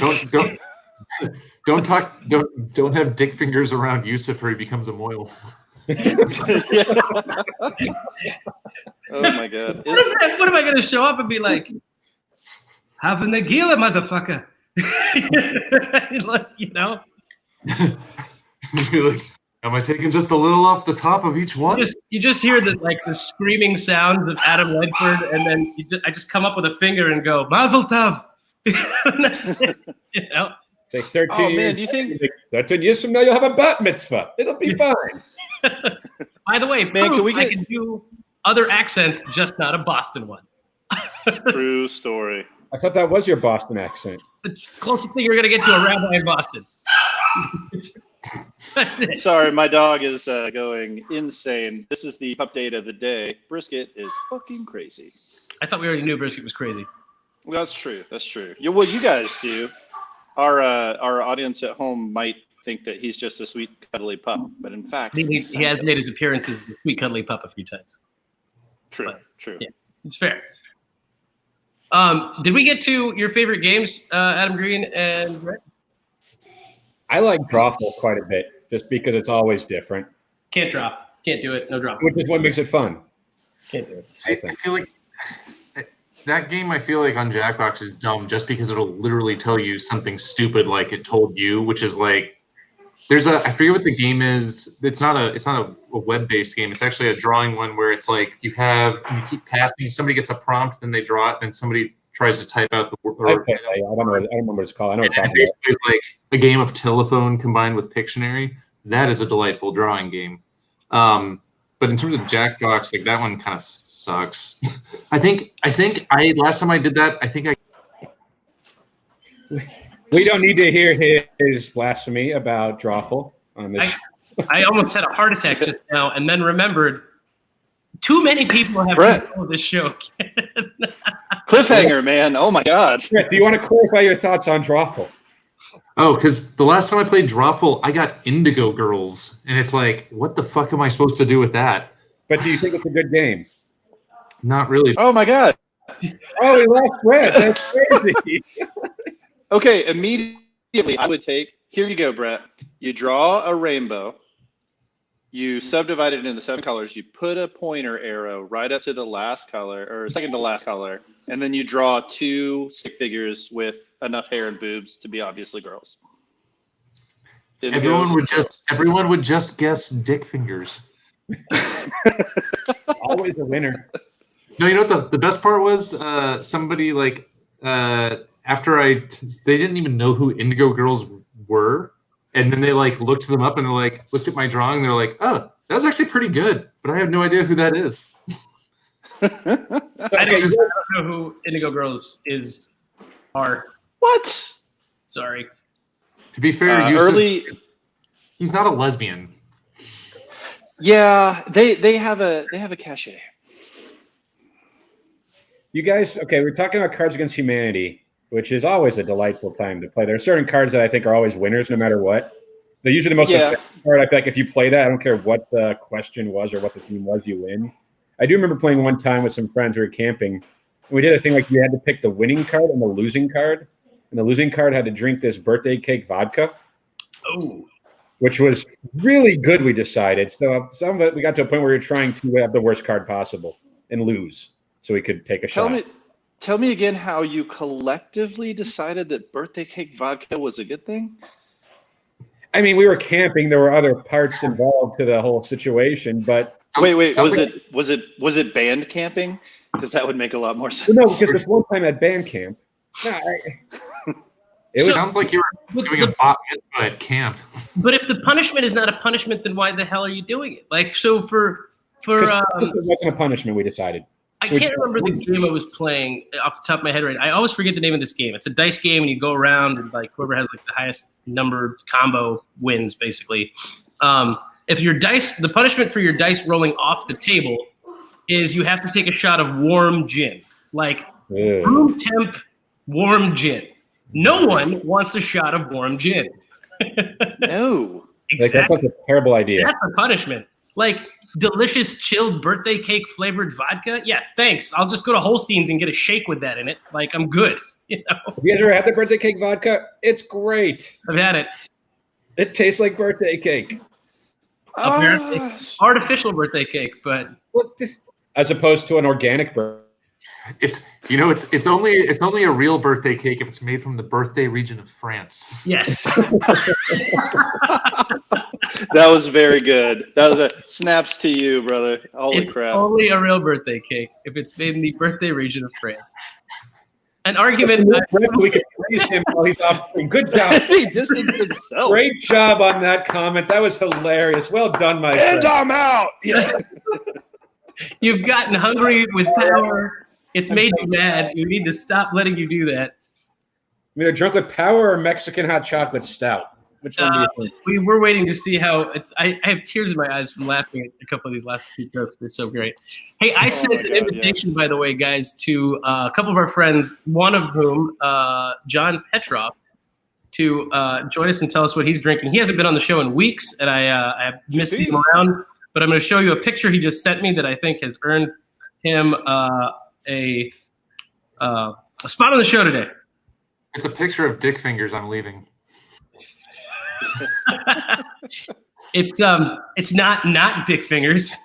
don't have dick fingers around Yusuf or he becomes a moil. Oh my god. What is that? What am I gonna show up and be like? Have a Nagila, motherfucker. You know? You're like, am I taking just a little off the top of each one? You just hear the screaming sounds of Adam Ledford, and then I just come up with a finger and go, Mazel Tov. And that's it, you know? Say 13 oh, man, years, do you think 13 years from now you'll have a bat mitzvah. It'll be fine. By the way, man, I can do other accents, just not a Boston one. True story. I thought that was your Boston accent. The closest thing you're going to get to a rabbi in Boston. Sorry, my dog is going insane. This is the update of the day. Brisket is fucking crazy. I thought we already knew Brisket was crazy. Well, that's true. That's true. Yeah, well, you guys do. Our audience at home might think that he's just a sweet, cuddly pup, but in fact, he has made his appearances as a sweet, cuddly pup a few times. True. True. Yeah, it's fair. Did we get to your favorite games, Adam Green and Brett? I like Drawful quite a bit, just because it's always different. Can't drop. Can't do it. No drop. Which is what makes it fun. Can't do it. I feel like that game, I feel like on Jackbox is dumb just because it'll literally tell you something stupid like it told you, which is like I forget what the game is. It's not a web-based game. It's actually a drawing one where it's like you keep passing, somebody gets a prompt, then they draw it, and somebody tries to type out the word. I don't remember what it's called. I know it's basically like a game of telephone combined with Pictionary. That is a delightful drawing game. But in terms of Jackbox, like that one kind of sucks. I think last time I did that, we don't need to hear his blasphemy about Drawful on this. I almost had a heart attack just now, and then remembered too many people have control this show. Cliffhanger, man. Oh my god. Brett, do you want to clarify your thoughts on Drawful? Oh, because the last time I played Drawful, I got Indigo Girls, and it's like, what the fuck am I supposed to do with that? But do you think it's a good game? Not really. Oh my god. Oh, he lost Brett. That's crazy. Okay, immediately I would take, here you go, Brett. You draw a rainbow. You subdivide it into 7 colors. You put a pointer arrow right up to the last color, or second to last color, and then you draw 2 stick figures with enough hair and boobs to be obviously girls. Everyone would just guess dick fingers. Always a winner. No, you know what the best part was? Somebody after they didn't even know who Indigo Girls were, and then they looked them up and they looked at my drawing. They're like, "Oh, that was actually pretty good," but I have no idea who that is. I don't know who Indigo Girls are. What? Sorry. To be fair, he's not a lesbian. Yeah, they have a cachet. You guys, okay, we're talking about Cards Against Humanity, which is always a delightful time to play. There are certain cards that I think are always winners no matter what. They're usually the most effective card. I feel like if you play that, I don't care what the question was or what the theme was, you win. I do remember playing one time with some friends who were camping. And we did a thing like you had to pick the winning card and the losing card. And the losing card had to drink this birthday cake vodka. Oh. Which was really good, we decided. So some of it, we got to a point where we were trying to have the worst card possible and lose so we could take a shot. Tell me again how you collectively decided that birthday cake vodka was a good thing? I mean, we were camping. There were other parts involved to the whole situation, but wait, was it band camping? Because that would make a lot more sense. No, because this one time at band camp, it sounds like you were doing a bat mitzvah at camp. But if the punishment is not a punishment, then why the hell are you doing it? Like, so for it wasn't a punishment, we decided. I can't remember the game I was playing off the top of my head right. I always forget the name of this game. It's a dice game, and you go around, and whoever has the highest numbered combo wins, basically. If your dice, the punishment for your dice rolling off the table is you have to take a shot of warm gin, room temp warm gin. No one wants a shot of warm gin. No. Exactly. That's a terrible idea. That's a punishment. Delicious chilled birthday cake flavored vodka. Yeah, thanks. I'll just go to Holstein's and get a shake with that in it. I'm good. You know. Have you ever had the birthday cake vodka? It's great. I've had it. It tastes like birthday cake. Apparently, artificial birthday cake, but as opposed to an organic birthday. It's only a real birthday cake if it's made from the birthday region of France. Yes. That was very good. That was a snaps to you, brother. Holy crap. It's only a real birthday cake if it's made in the birthday region of France. An argument. We can praise him while he's off screen. Good job. He distanced himself. Great job on that comment. That was hilarious. Well done, my friend. And I'm out. Yeah. You've gotten hungry with power. It's made you mad. You need to stop letting you do that. Either drunk with power or Mexican hot chocolate stout. Which one do you think? We were waiting to see how it's. I have tears in my eyes from laughing at a couple of these last few jokes. They're so great. Hey, I sent an invitation, by the way, guys, to a couple of our friends, one of whom, John Petrov, to join us and tell us what he's drinking. He hasn't been on the show in weeks, and I missed him around. But I'm going to show you a picture he just sent me that I think has earned him a spot on the show today. It's a picture of dick fingers. I'm leaving. It's not dick fingers.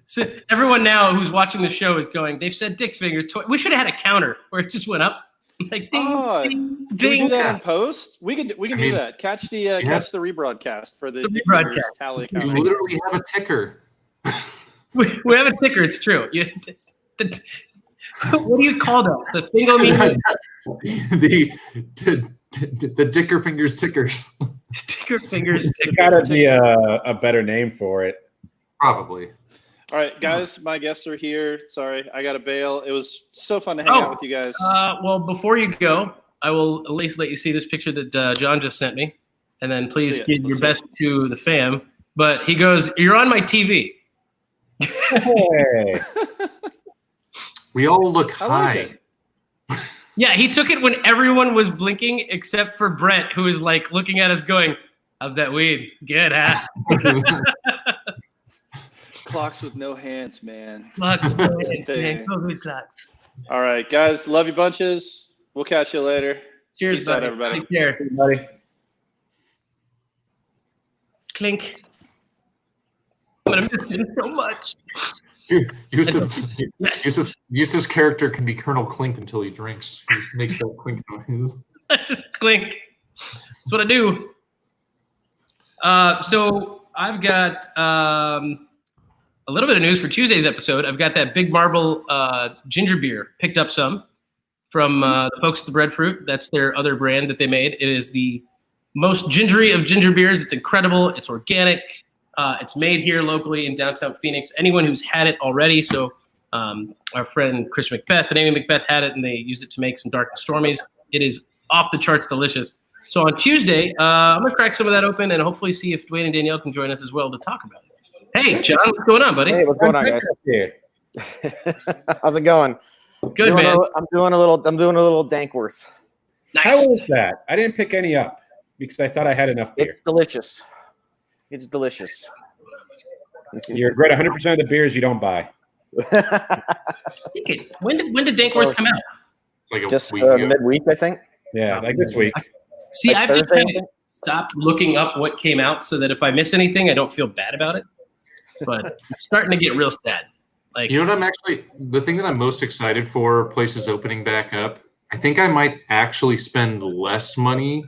So everyone now who's watching the show is going, they've said dick fingers. We should have had a counter where it just went up. Ding, ding, ding. Can we do that in post? We can do that. Catch the rebroadcast for the rebroadcast tally account. We literally have a ticker. We have a ticker. It's true. What do you call that? The fingo meter? The dicker fingers tickers. Dicker fingers tickers. There's got to be a better name for it. Probably. All right, guys, my guests are here. Sorry, I got to bail. It was so fun to hang out with you guys. Well, before you go, I will at least let you see this picture that John just sent me. And then please give your best to the fam. But he goes, "You're on my TV." Hey. We all look high. Like Yeah, he took it when everyone was blinking except for Brett, who is looking at us going, "How's that weed? Good, huh?" Clocks with no hands, man. Clocks with no hands, man. COVID clocks. All right, guys, love you bunches. We'll catch you later. Cheers, Peace out, everybody. Take care. Everybody. Clink. I'm gonna miss you so much. Yusuf's character can be Colonel Clink until he drinks. He just makes that clink noise. I just clink. That's what I do. So I've got a little bit of news for Tuesday's episode. I've got that Big Marble ginger beer. Picked up some from the folks at the Breadfruit. That's their other brand that they made. It is the most gingery of ginger beers. It's incredible. It's organic. It's made here locally in downtown Phoenix. Anyone who's had it already, so our friend Chris Macbeth and Amy Macbeth had it, and they used it to make some Dark and Stormies. It is off the charts delicious. So on Tuesday, I'm going to crack some of that open and hopefully see if Dwayne and Danielle can join us as well to talk about it. Hey, John, what's going on, buddy? Hey, what's going on, guys? How's it going? Good, man. I'm doing a little Dankworth. Nice. How was that? I didn't pick any up because I thought I had enough beer. It's delicious. It's delicious. You regret 100% of the beers you don't buy. When did Dankworth come out? Like a Just week ago. midweek, I think. Yeah, like this week. See, Like I've just Thursday, kind of stopped looking up what came out so that if I miss anything, I don't feel bad about it. But I'm starting to get real sad. Like, You know what the thing that I'm most excited for places opening back up, I think I might actually spend less money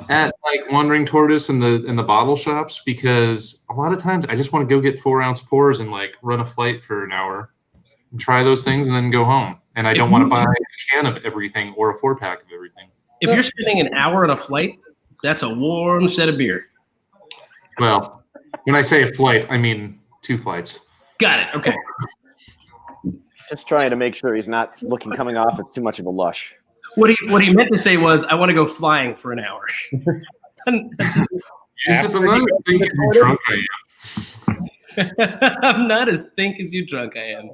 at like Wandering Tortoise in the bottle shops, because a lot of times I just want to go get 4-ounce pours and like run a flight for an hour and try those things and then go home. And I don't want to buy a can of everything or a 4-pack of everything. if you're spending an hour on a flight, that's a warm set of beer. Well, when I say a flight, I mean 2 flights. Got it. Okay. Just trying to make sure he's not coming off as too much of a lush. What he meant to say was, I want to go flying for an hour. If I'm not as think as drunk I am. I'm not as think as you drunk I am.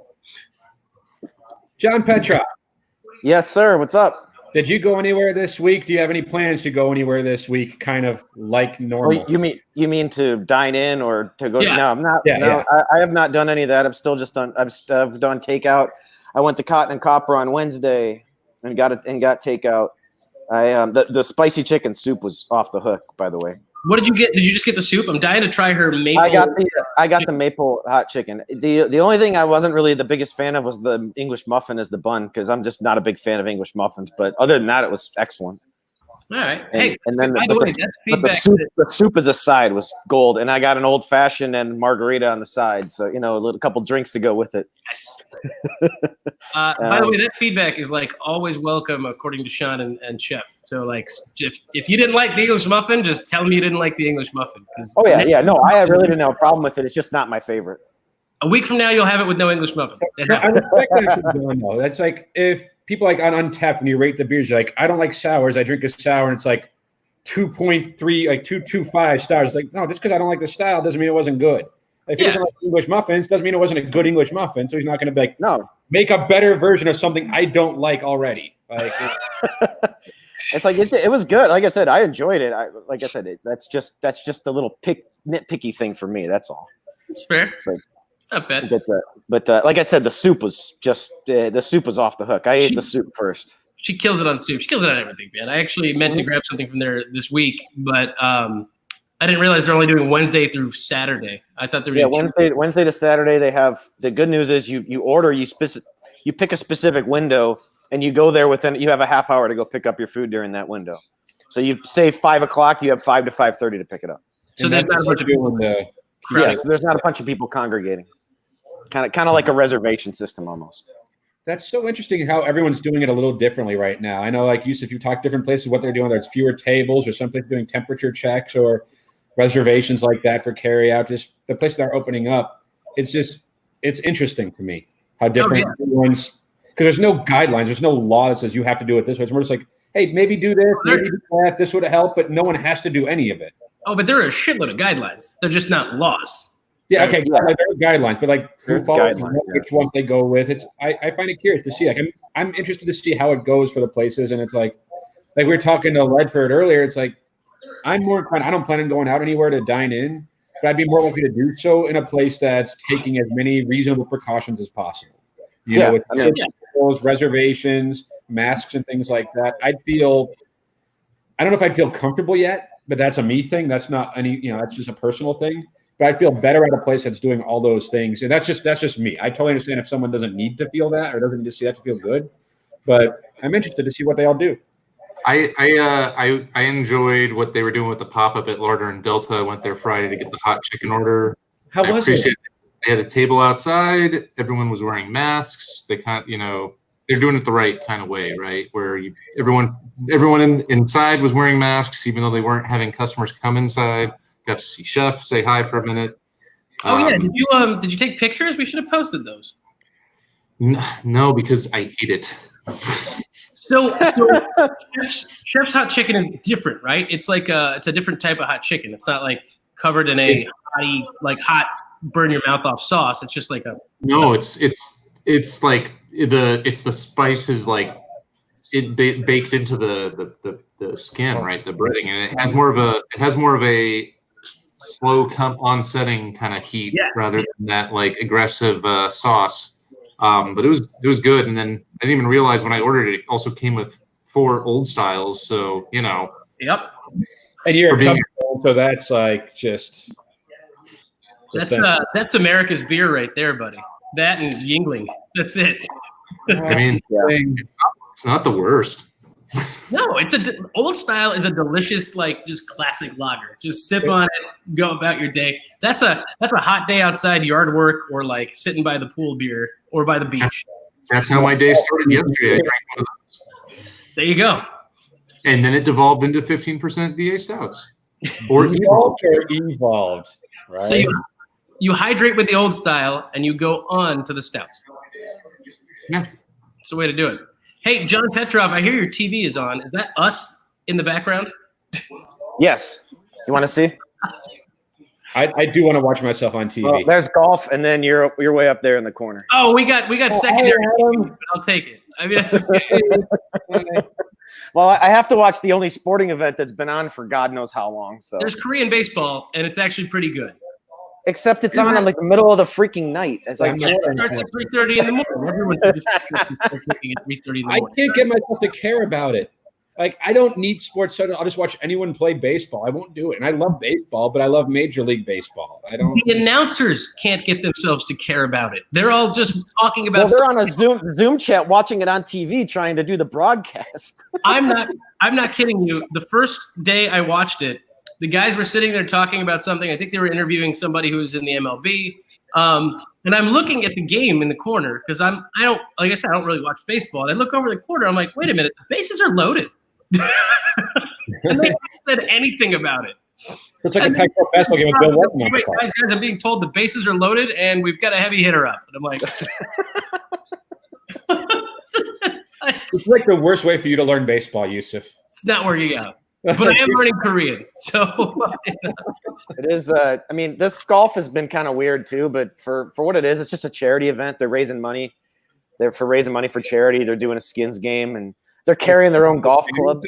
John Petra, Yes, sir. What's up? did you go anywhere this week? Do you have any plans to go anywhere this week, kind of like normal? Oh, you mean to dine in or to go? Yeah. No, I'm not. Yeah, no, yeah. I have not done any of that. I've still just done. I've done takeout. I went to Cotton and Copper on Wednesday and got takeout. The spicy chicken soup was off the hook, by the way. What did you get? Did you just get the soup? I'm dying to try her maple. I got the maple hot chicken. The only thing I wasn't really the biggest fan of was the English muffin as the bun, because I'm just not a big fan of English muffins. But other than that, it was excellent. All right. And, Hey, and then by the way, that's feedback. the soup as a side was gold, and I got an old fashioned and margarita on the side, so a couple drinks to go with it. Nice. By the way, that feedback is like always welcome, according to Sean and Chef. So like, if you didn't like the English muffin, just tell me you didn't like the English muffin. Oh yeah. No, I really didn't have a problem with it. It's just not my favorite. A week from now, you'll have it with no English muffin. I respect that you're doing, though. That's like if people like on Untapped, when you rate the beers, you're like, I don't like sours. I drink a sour, and it's like 2.3, like 2.25 stars. It's like, no, just because I don't like the style doesn't mean it wasn't good. If he doesn't like English muffins, doesn't mean it wasn't a good English muffin. So he's not going to be like, no, make a better version of something I don't like already. Like, it's like it was good. Like I said, I enjoyed it. That's just a little nitpicky thing for me. That's all. It's fair. It's like, it's not bad. But like I said, the soup was off the hook. I ate the soup first. She kills it on soup. She kills it on everything, man. I actually meant to grab something from there this week, but I didn't realize they're only doing Wednesday through Saturday. I thought they were doing Wednesday to Saturday. They have the good news is you pick a specific window and you go there you have a half hour to go pick up your food during that window. So you say 5 o'clock, you have 5 to 5:30 to pick it up. So there's not a bunch of people. Yes, there's not a bunch of people congregating. Kind of like a reservation system almost. that's so interesting how everyone's doing it a little differently right now. I know, like Yusuf, you talk different places, what they're doing. There's fewer tables, or some places doing temperature checks or reservations like that for carry out. Just the places that are opening up. It's interesting to me how different everyone's, because there's no guidelines, there's no law that says you have to do it this way. It's more just like, hey, maybe do this, maybe do that, this would help, but no one has to do any of it. Oh, but there are a shitload of guidelines. They're just not laws. Yeah, okay, like there are guidelines, but like who follows which ones they go with. I find it curious to see. Like I'm interested to see how it goes for the places, and it's like we were talking to Ledford earlier. It's like I'm more inclined. I don't plan on going out anywhere to dine in, but I'd be more likely to do so in a place that's taking as many reasonable precautions as possible. You know, with those reservations, masks, and things like that. I don't know if I'd feel comfortable yet, but that's a me thing. That's not any, that's just a personal thing. But I feel better at a place that's doing all those things. And that's just me. I totally understand if someone doesn't need to feel that or doesn't need to see that to feel good. But I'm interested to see what they all do. I enjoyed what they were doing with the pop-up at Larder and Delta. I went there Friday to get the hot chicken order. How was it? They had a table outside. Everyone was wearing masks. They they're doing it the right kind of way, right? Where everyone inside was wearing masks, even though they weren't having customers come inside. Got to see Chef say hi for a minute. Oh yeah, did you take pictures? We should have posted those. No, because I ate it. So Chef's hot chicken is different, right? It's like it's a different type of hot chicken. It's not like covered in a hot burn your mouth off sauce. It's just like a it's like the spices like it baked into the skin, right? The breading, and it has more of a slow onsetting kind of heat rather than that like aggressive sauce. But it was good, and then I didn't even realize when I ordered it also came with 4 old styles. So Yep. And you're a couple, so that's like just that's America's beer right there, buddy. That and Yingling. That's it. I mean, it's not the worst. No, old style is a delicious, like just classic lager. Just sip on it, go about your day. That's a hot day outside yard work or like sitting by the pool beer or by the beach. That's how my day started yesterday. I drank one of those. There you go. And then it devolved into 15% DA stouts. Or evolved, right? So you hydrate with the old style and you go on to the stouts. Yeah. That's the way to do it. Hey, John Petrov, I hear your TV is on. Is that us in the background? Yes. You want to see? I do want to watch myself on TV. Well, there's golf, and then you're way up there in the corner. Oh, we got secondary TV, but I'll take it. I mean, that's okay. Well, I have to watch the only sporting event that's been on for God knows how long. So there's Korean baseball, and it's actually pretty good. Except it's on in like the middle of the freaking night. It's like it starts at 3:30 in the morning. Everyone just starts looking at 3:30 in the morning. I can't get myself to care about it. Like, I don't need sports. So I'll just watch anyone play baseball. I won't do it. And I love baseball, but I love Major League Baseball. I don't. The announcers can't get themselves to care about it. They're all just talking about. Well, they're on a Zoom chat, watching it on TV, trying to do the broadcast. I'm not kidding you. The first day I watched it, the guys were sitting there talking about something. I think they were interviewing somebody who was in the MLB. And I'm looking at the game in the corner because I don't really watch baseball. And I look over the corner. I'm like, wait a minute, the bases are loaded. And they haven't said anything about it. It's like a Pac-12 basketball game with Bill Walton on the clock. Guys, I'm being told the bases are loaded and we've got a heavy hitter up. And I'm like, it's like the worst way for you to learn baseball, Yusuf. It's not where you go. But I am learning Korean, so it is. I mean, this golf has been kind of weird too. But for what it is, it's just a charity event. They're raising money. They're raising money for charity. They're doing a skins game, and they're carrying their own golf club.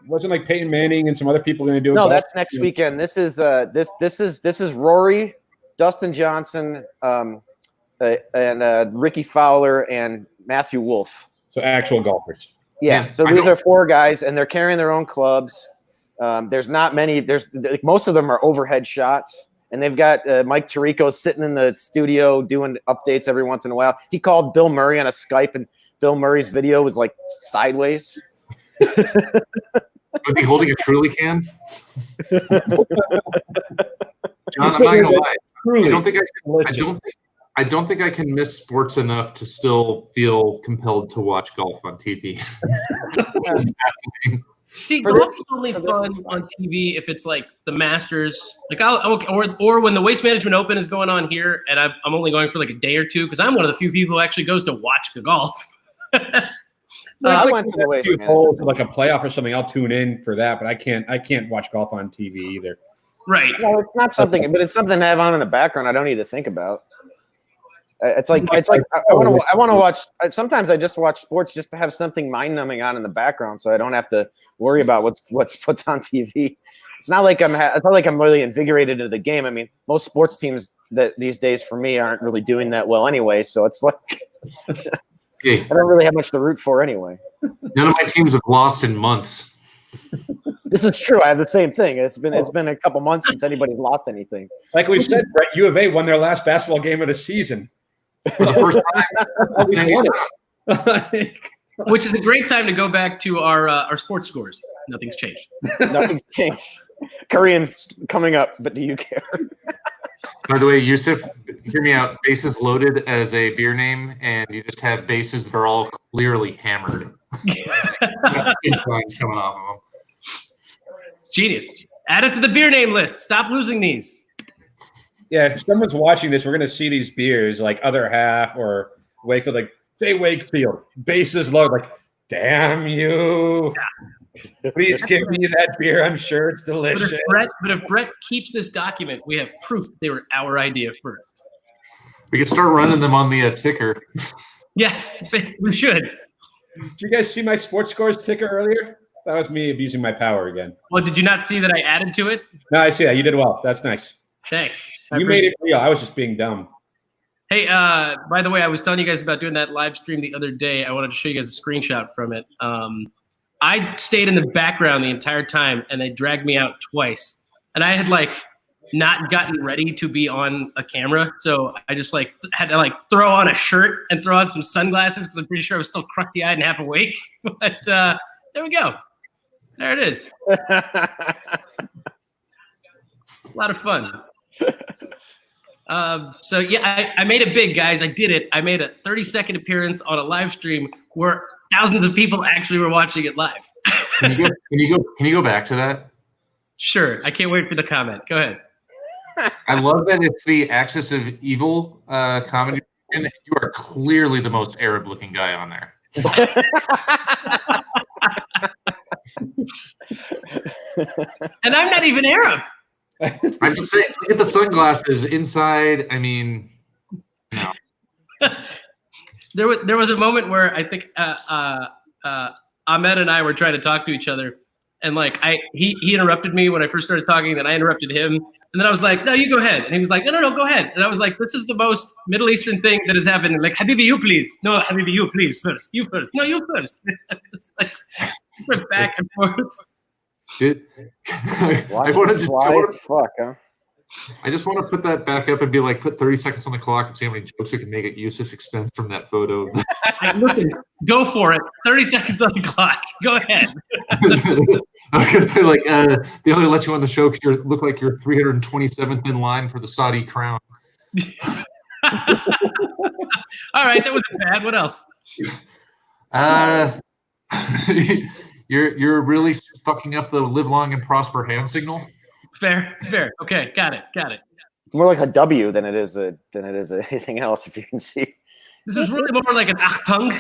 Wasn't like Peyton Manning and some other people going to do it? No, that's next weekend. This is Rory, Dustin Johnson, and Ricky Fowler and Matthew Wolff. So actual golfers. Yeah. So these are 4 guys, and they're carrying their own clubs. There's not many. Most of them are overhead shots, and they've got Mike Tirico sitting in the studio doing updates every once in a while. He called Bill Murray on a Skype, and Bill Murray's video was like sideways. Was he holding a Truly can? John, I'm not gonna lie. I don't think I can miss sports enough to still feel compelled to watch golf on TV. See, golf is only fun on TV if it's like the Masters, like or when the Waste Management Open is going on here, and I'm only going for like a day or two because I'm one of the few people who actually goes to watch the golf. I went to the Waste Management. Like a playoff or something. I'll tune in for that, but I can't watch golf on TV either. Right. Well, it's not something, but it's something to have on in the background. I don't need to think about. It's like I want to watch. Sometimes I just watch sports just to have something mind numbing on in the background, so I don't have to worry about what's on TV. It's not like I'm really invigorated into the game. I mean, most sports teams that these days for me aren't really doing that well anyway. So it's like I don't really have much to root for anyway. None of my teams have lost in months. This is true. I have the same thing. It's been a couple months since anybody's lost anything. Like we said, Brett, U of A won their last basketball game of the season. For the first time. Which is a great time to go back to our sports scores. Nothing's changed. Nothing's changed. Korean coming up, but do you care? By the way, Yusuf, hear me out. Bases Loaded as a beer name, and you just have bases that are all clearly hammered. Lines coming off of them. Genius. Add it to the beer name list. Stop losing these. Yeah, if someone's watching this, we're gonna see these beers like Other Half or Wakefield, like say Wakefield, bases loaded. Like, damn you! Please give me that beer. I'm sure it's delicious. But if Brett keeps this document, we have proof they were our idea first. We can start running them on the ticker. Yes, we should. Did you guys see my sports scores ticker earlier? That was me abusing my power again. Well, did you not see that I added to it? No, I see that. You did well. That's nice. Thanks. You made it real. I was just being dumb. Hey, by the way, I was telling you guys about doing that live stream the other day. I wanted to show you guys a screenshot from it. I stayed in the background the entire time, and they dragged me out twice. And I had not gotten ready to be on a camera, so I just had to throw on a shirt and throw on some sunglasses because I'm pretty sure I was still crusty-eyed and half awake. But there we go. There it is. It's a lot of fun. So yeah, I made it big, guys. I did it. I made a 30-second appearance on a live stream where thousands of people actually were watching it live. Can you go back to that? Sure. I can't wait for the comment. Go ahead. I love that it's the Axis of Evil comedy, and you are clearly the most Arab-looking guy on there. And I'm not even Arab. I'm just saying, look at the sunglasses inside. I mean, no. There was a moment where I think Ahmed and I were trying to talk to each other, and he interrupted me when I first started talking. Then I interrupted him, and then I was like, "No, you go ahead." And he was like, "No, go ahead." And I was like, "This is the most Middle Eastern thing that has happened." Like, Habibi, you please. No, Habibi, you please first. You first. No, you first. It's went back and forth. I just want to put that back up and be like, put 30 seconds on the clock and see how many jokes we can make at Yusuf's expense from that photo. Listen, go for it. 30 seconds on the clock. Go ahead. I was gonna say, they only let you on the show because you look like you're 327th in line for the Saudi crown. All right, that wasn't bad. What else? You're really fucking up the live long and prosper hand signal. Fair. Okay, got it. It's more like a W than it is anything else. If you can see, this was really more like an Achtung.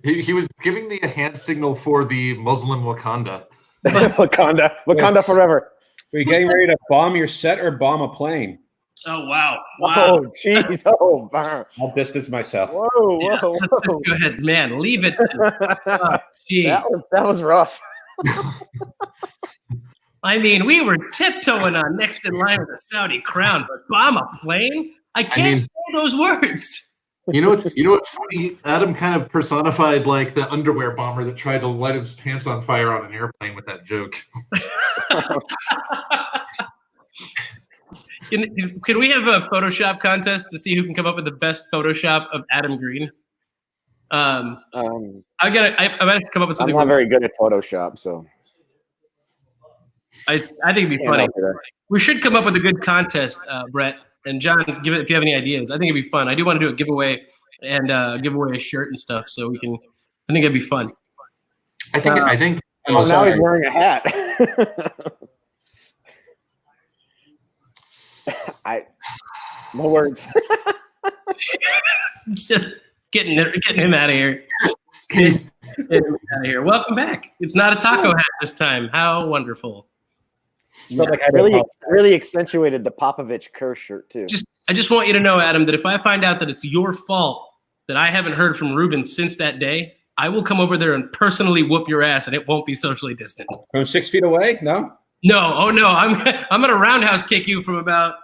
He was giving me a hand signal for the Muslim Wakanda. Wakanda forever. Are you getting ready to bomb your set or bomb a plane? Oh wow! Oh jeez! Oh, I'll distance myself. Whoa! Let's just go ahead, man. Leave it. Jeez, that was rough. I mean, we were tiptoeing on next in line with the Saudi crown, but bomb a plane? I can't say those words. You know what's funny? Adam kind of personified the underwear bomber that tried to light his pants on fire on an airplane with that joke. Can we have a Photoshop contest to see who can come up with the best Photoshop of Adam Green? I might have to come up with something. I'm not very good at Photoshop, so I think it'd be funny. We should come up with a good contest, Brett and John. Give it if you have any ideas. I think it'd be fun. I do want to do a giveaway and give away a shirt and stuff, so we can. I think it'd be fun. I think. Oh, now he's wearing a hat. No words. Just getting him out of here. Getting him out of here. Welcome back. It's not a taco hat this time. How wonderful. Yeah, really accentuated the Popovich Kerr shirt too. I just want you to know, Adam, that if I find out that it's your fault that I haven't heard from Ruben since that day, I will come over there and personally whoop your ass, and it won't be socially distant. From 6 feet away? No. No. Oh no. I'm gonna roundhouse kick you from about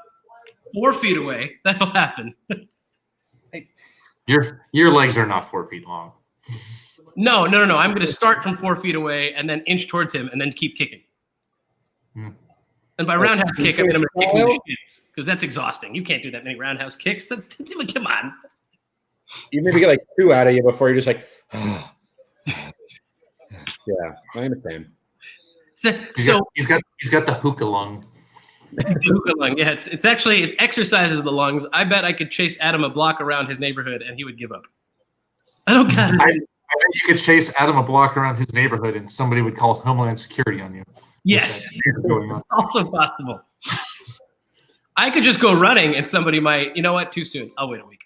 4 feet away. That'll happen. Your legs are not 4 feet long. No. I'm going to start from 4 feet away and then inch towards him and then keep kicking. And by roundhouse kick, I mean I'm going to kick me in the shins because that's exhausting. You can't do that many roundhouse kicks. That's come on. You maybe get like 2 out of you before you're just like, oh. Yeah, I understand. He's got the hookah lung. Hookah lung. Yeah, it's actually it exercises the lungs. I bet I could chase Adam a block around his neighborhood and he would give up. I don't got it. I bet you could chase Adam a block around his neighborhood and somebody would call Homeland Security on you. Yes, also possible. I could just go running and somebody might, you know what, too soon. I'll wait a week.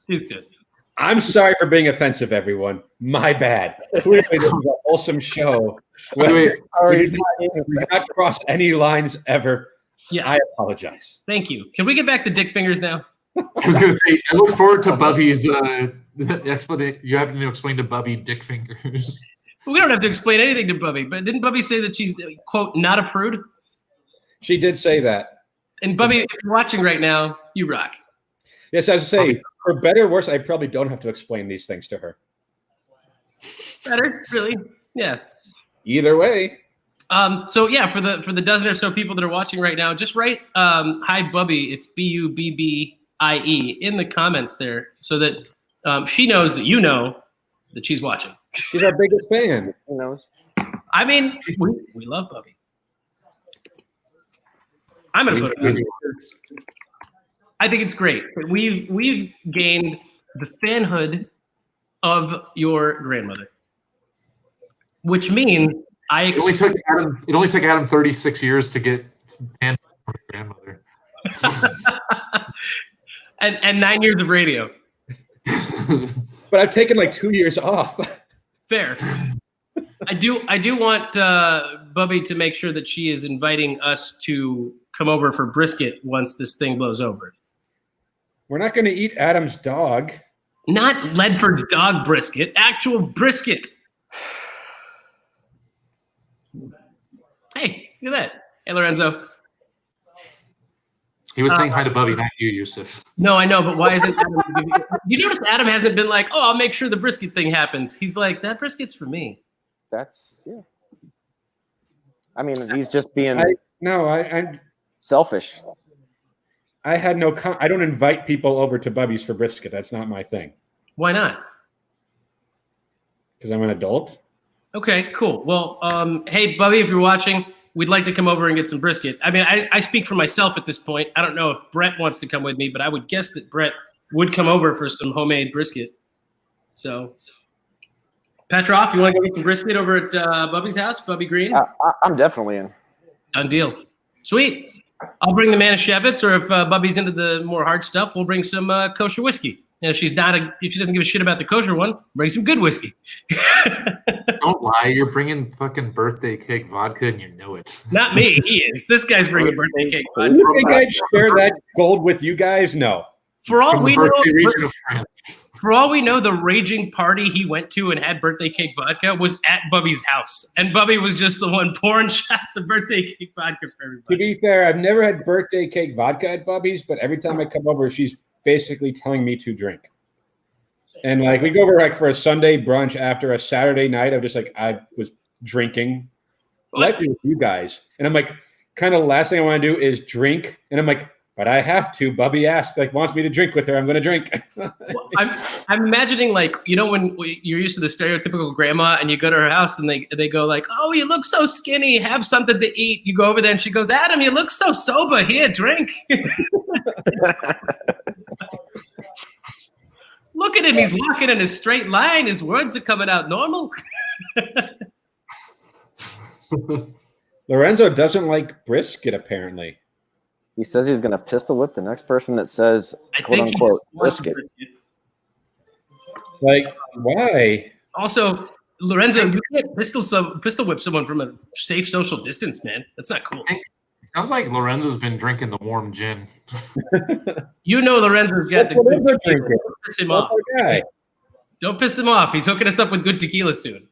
Too soon. I'm sorry for being offensive, everyone. My bad. Clearly, this is a wholesome show. We did not cross any lines ever. Yeah. I apologize. Thank you. Can we get back to dick fingers now? I was going to say, I look forward to Bubby's explanation. You have to explain to Bubby dick fingers. We don't have to explain anything to Bubby, but didn't Bubby say that she's, quote, not a prude? She did say that. And Bubby, if you're watching right now, you rock. Yes, I was saying, for better or worse, I probably don't have to explain these things to her. Better, really? Yeah. Either way. So yeah, for the dozen or so people that are watching right now, just write hi Bubby, it's Bubbie in the comments there so that she knows that you know that she's watching. She's our biggest fan. Who knows? I mean, we love Bubby. I'm gonna put it. I think it's great. We've gained the fanhood of your grandmother, which means it only took Adam 36 years to get fan from his grandmother, and 9 years of radio. But I've taken like 2 years off. Fair. I do want Bubby to make sure that she is inviting us to come over for brisket once this thing blows over. We're not going to eat Adam's dog. Not Ledford's dog brisket, actual brisket. Hey, look at that. Hey, Lorenzo. He was saying hi to Bubby, not you, Yusuf. No, I know, but why isn't Adam? You notice Adam hasn't been like, oh, I'll make sure the brisket thing happens. He's like, that brisket's for me. That's, yeah. I mean, he's just being I'm selfish. I had no. I don't invite people over to Bubby's for brisket. That's not my thing. Why not? Because I'm an adult. Okay, cool. Well, hey, Bubby, if you're watching, we'd like to come over and get some brisket. I mean, I speak for myself at this point. I don't know if Brett wants to come with me, but I would guess that Brett would come over for some homemade brisket. So, Petrov, you want to go get some brisket over at Bubby's house, Bubby Green? I'm definitely in. Done deal. Sweet. I'll bring the Manischewitz, or if Bubby's into the more hard stuff, we'll bring some kosher whiskey. And if she doesn't give a shit about the kosher one, bring some good whiskey. Don't lie. You're bringing fucking birthday cake vodka and you know it. Not me. He is. This guy's bringing birthday cake vodka. You think I'd share that gold with you guys? No. For all we know, region of France. For all we know, the raging party he went to and had birthday cake vodka was at Bubby's house. And Bubby was just the one pouring shots of birthday cake vodka for everybody. To be fair, I've never had birthday cake vodka at Bubby's, but every time I come over, she's basically telling me to drink. And like we go over like for a Sunday brunch after a Saturday night, I'm just like, I was drinking. Like with you guys. And I'm like, kind of last thing I want to do is drink. And I'm like, but I have to. Bubby asked, like, wants me to drink with her. I'm going to drink. I'm imagining, like, you know, when you're used to the stereotypical grandma and you go to her house and they go like, oh, you look so skinny. Have something to eat. You go over there and she goes, Adam, you look so sober. Here, drink. Look at him. He's walking in a straight line. His words are coming out normal. Lorenzo doesn't like brisket, apparently. He says he's going to pistol whip the next person that says, quote unquote, brisket. Like, why? Also, Lorenzo, you can't pistol whip someone from a safe social distance, man. That's not cool. It sounds like Lorenzo's been drinking the warm gin. You know Lorenzo's got the good tequila. Don't piss him off. Don't piss him off. He's hooking us up with good tequila soon.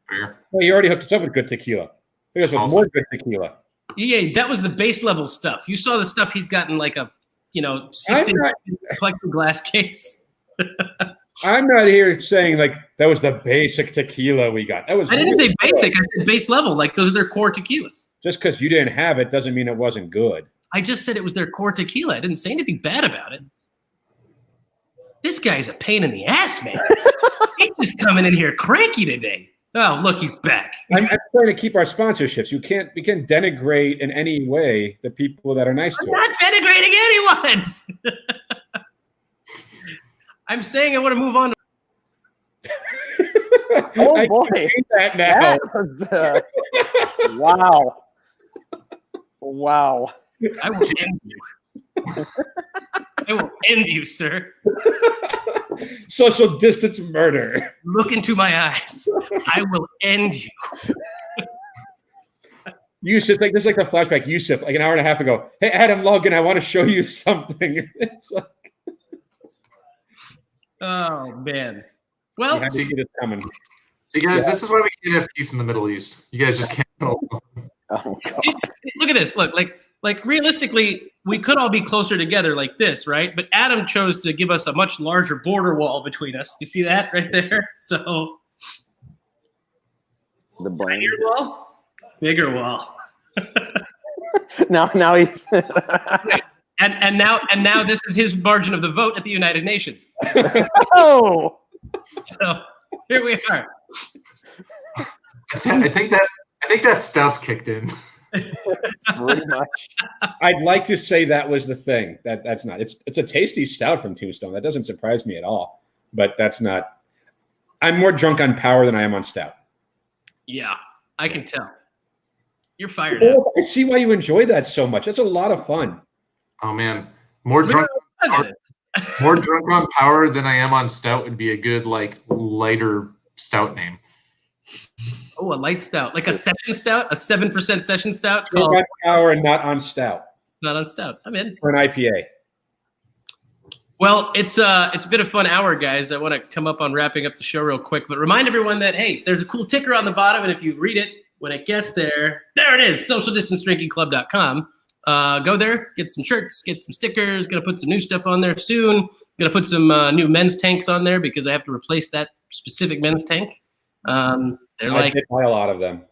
Fair. Well, you already hooked us up with good tequila. Because with more good tequila. Yeah, that was the base level stuff. You saw the stuff he's gotten like a, 6-inch plexiglass case. I'm not here saying like that was the basic tequila we got. That was I didn't really say basic. I said base level. Like those are their core tequilas. Just because you didn't have it doesn't mean it wasn't good. I just said it was their core tequila. I didn't say anything bad about it. This guy's a pain in the ass, man. He's just coming in here cranky today. Oh, look, he's back. I'm trying to keep our sponsorships. We can't denigrate in any way the people that are nice I'm to us. not denigrating anyone. I'm saying I want to move on. Oh I boy, can see that now. that was, wow, wow. I will end you. I will end you, sir. Social distance murder. Look into my eyes. I will end you. Yusuf, this is like a flashback. Yusuf, like an hour and a half ago. Hey, Adam Logan, I want to show you something. It's like, Oh man. Well, you had to see this coming. You guys, this is why we can't have peace in the Middle East. You guys just can't. Oh, God. look at this. Look, like realistically, we could all be closer together like this, right? But Adam chose to give us a much larger border wall between us. You see that right there? So The brain. bigger wall, bigger wall. Now he's. And now this is his margin of the vote at the United Nations. Oh. So here we are. I think that stout's kicked in. Pretty much. I'd like to say that was the thing. That's not. It's a tasty stout from Tombstone. That doesn't surprise me at all. But that's not. I'm more drunk on power than I am on stout. Yeah, I can tell. You're fired up. Oh, I see why you enjoy that so much. That's a lot of fun. Oh man, more drunk on power than I am on stout would be a good like lighter stout name. Oh, a light stout, like a session stout, a 7% session stout Drunk called on power and not on stout. not on stout. I'm in. For an IPA. Well, it's been a fun hour, guys. I want to come up on wrapping up the show real quick, but remind everyone that hey, there's a cool ticker on the bottom, and if you read it when it gets there it is. SocialDistanceDrinkingClub.com. Go there, get some shirts, get some stickers. Gonna put some new stuff on there soon. Gonna put some new men's tanks on there because I have to replace that specific men's tank. They're I like, did buy a lot of them.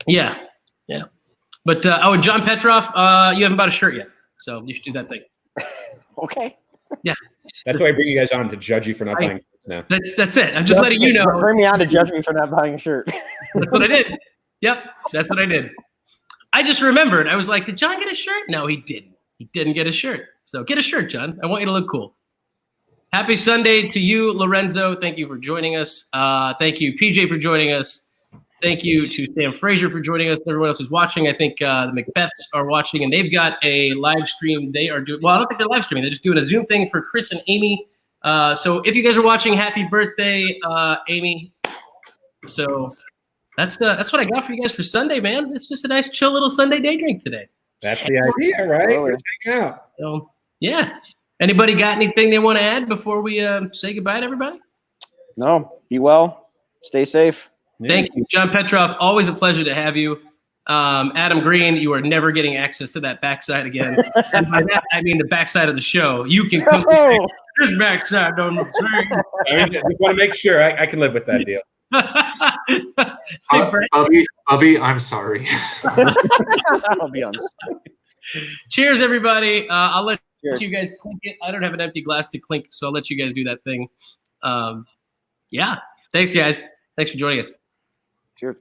yeah. But and John Petrov, you haven't bought a shirt yet, so you should do that thing. Okay. Yeah, That's why I bring you guys on to judge you for not buying now. that's it. I'm just letting you know. Bring me on to judge me for not buying a shirt. That's what I did. Yep, that's what I did. I just remembered. I was like, did John get a shirt? No, he didn't. He didn't get a shirt. So get a shirt, John. I want you to look cool. Happy Sunday to you, Lorenzo. Thank you for joining us. Thank you, PJ, for joining us. Thank you to Sam Frazier for joining us. Everyone else who's watching. I think the Macbeths are watching, and they've got a live stream. They are doing well. I don't think they're live streaming. They're just doing a Zoom thing for Chris and Amy. So if you guys are watching, happy birthday, Amy. So that's what I got for you guys for Sunday, man. It's just a nice, chill little Sunday day drink today. That's the idea, right? Oh, yeah. Let's hang out. So yeah. Anybody got anything they want to add before we say goodbye to everybody? No. Be well. Stay safe. Thank you, John Petrov. Always a pleasure to have you. Adam Green, you are never getting access to that backside again. And by that, I mean the backside of the show. You can come Oh. this backside on the screen. I just want to make sure I can live with that deal. Hey, Brett. Bubby, I'm sorry. I'll be honest. Cheers, everybody. I'll let Cheers. you guys clink it. I don't have an empty glass to clink, so I'll let you guys do that thing. Yeah. Thanks, guys. Thanks for joining us. Cheers.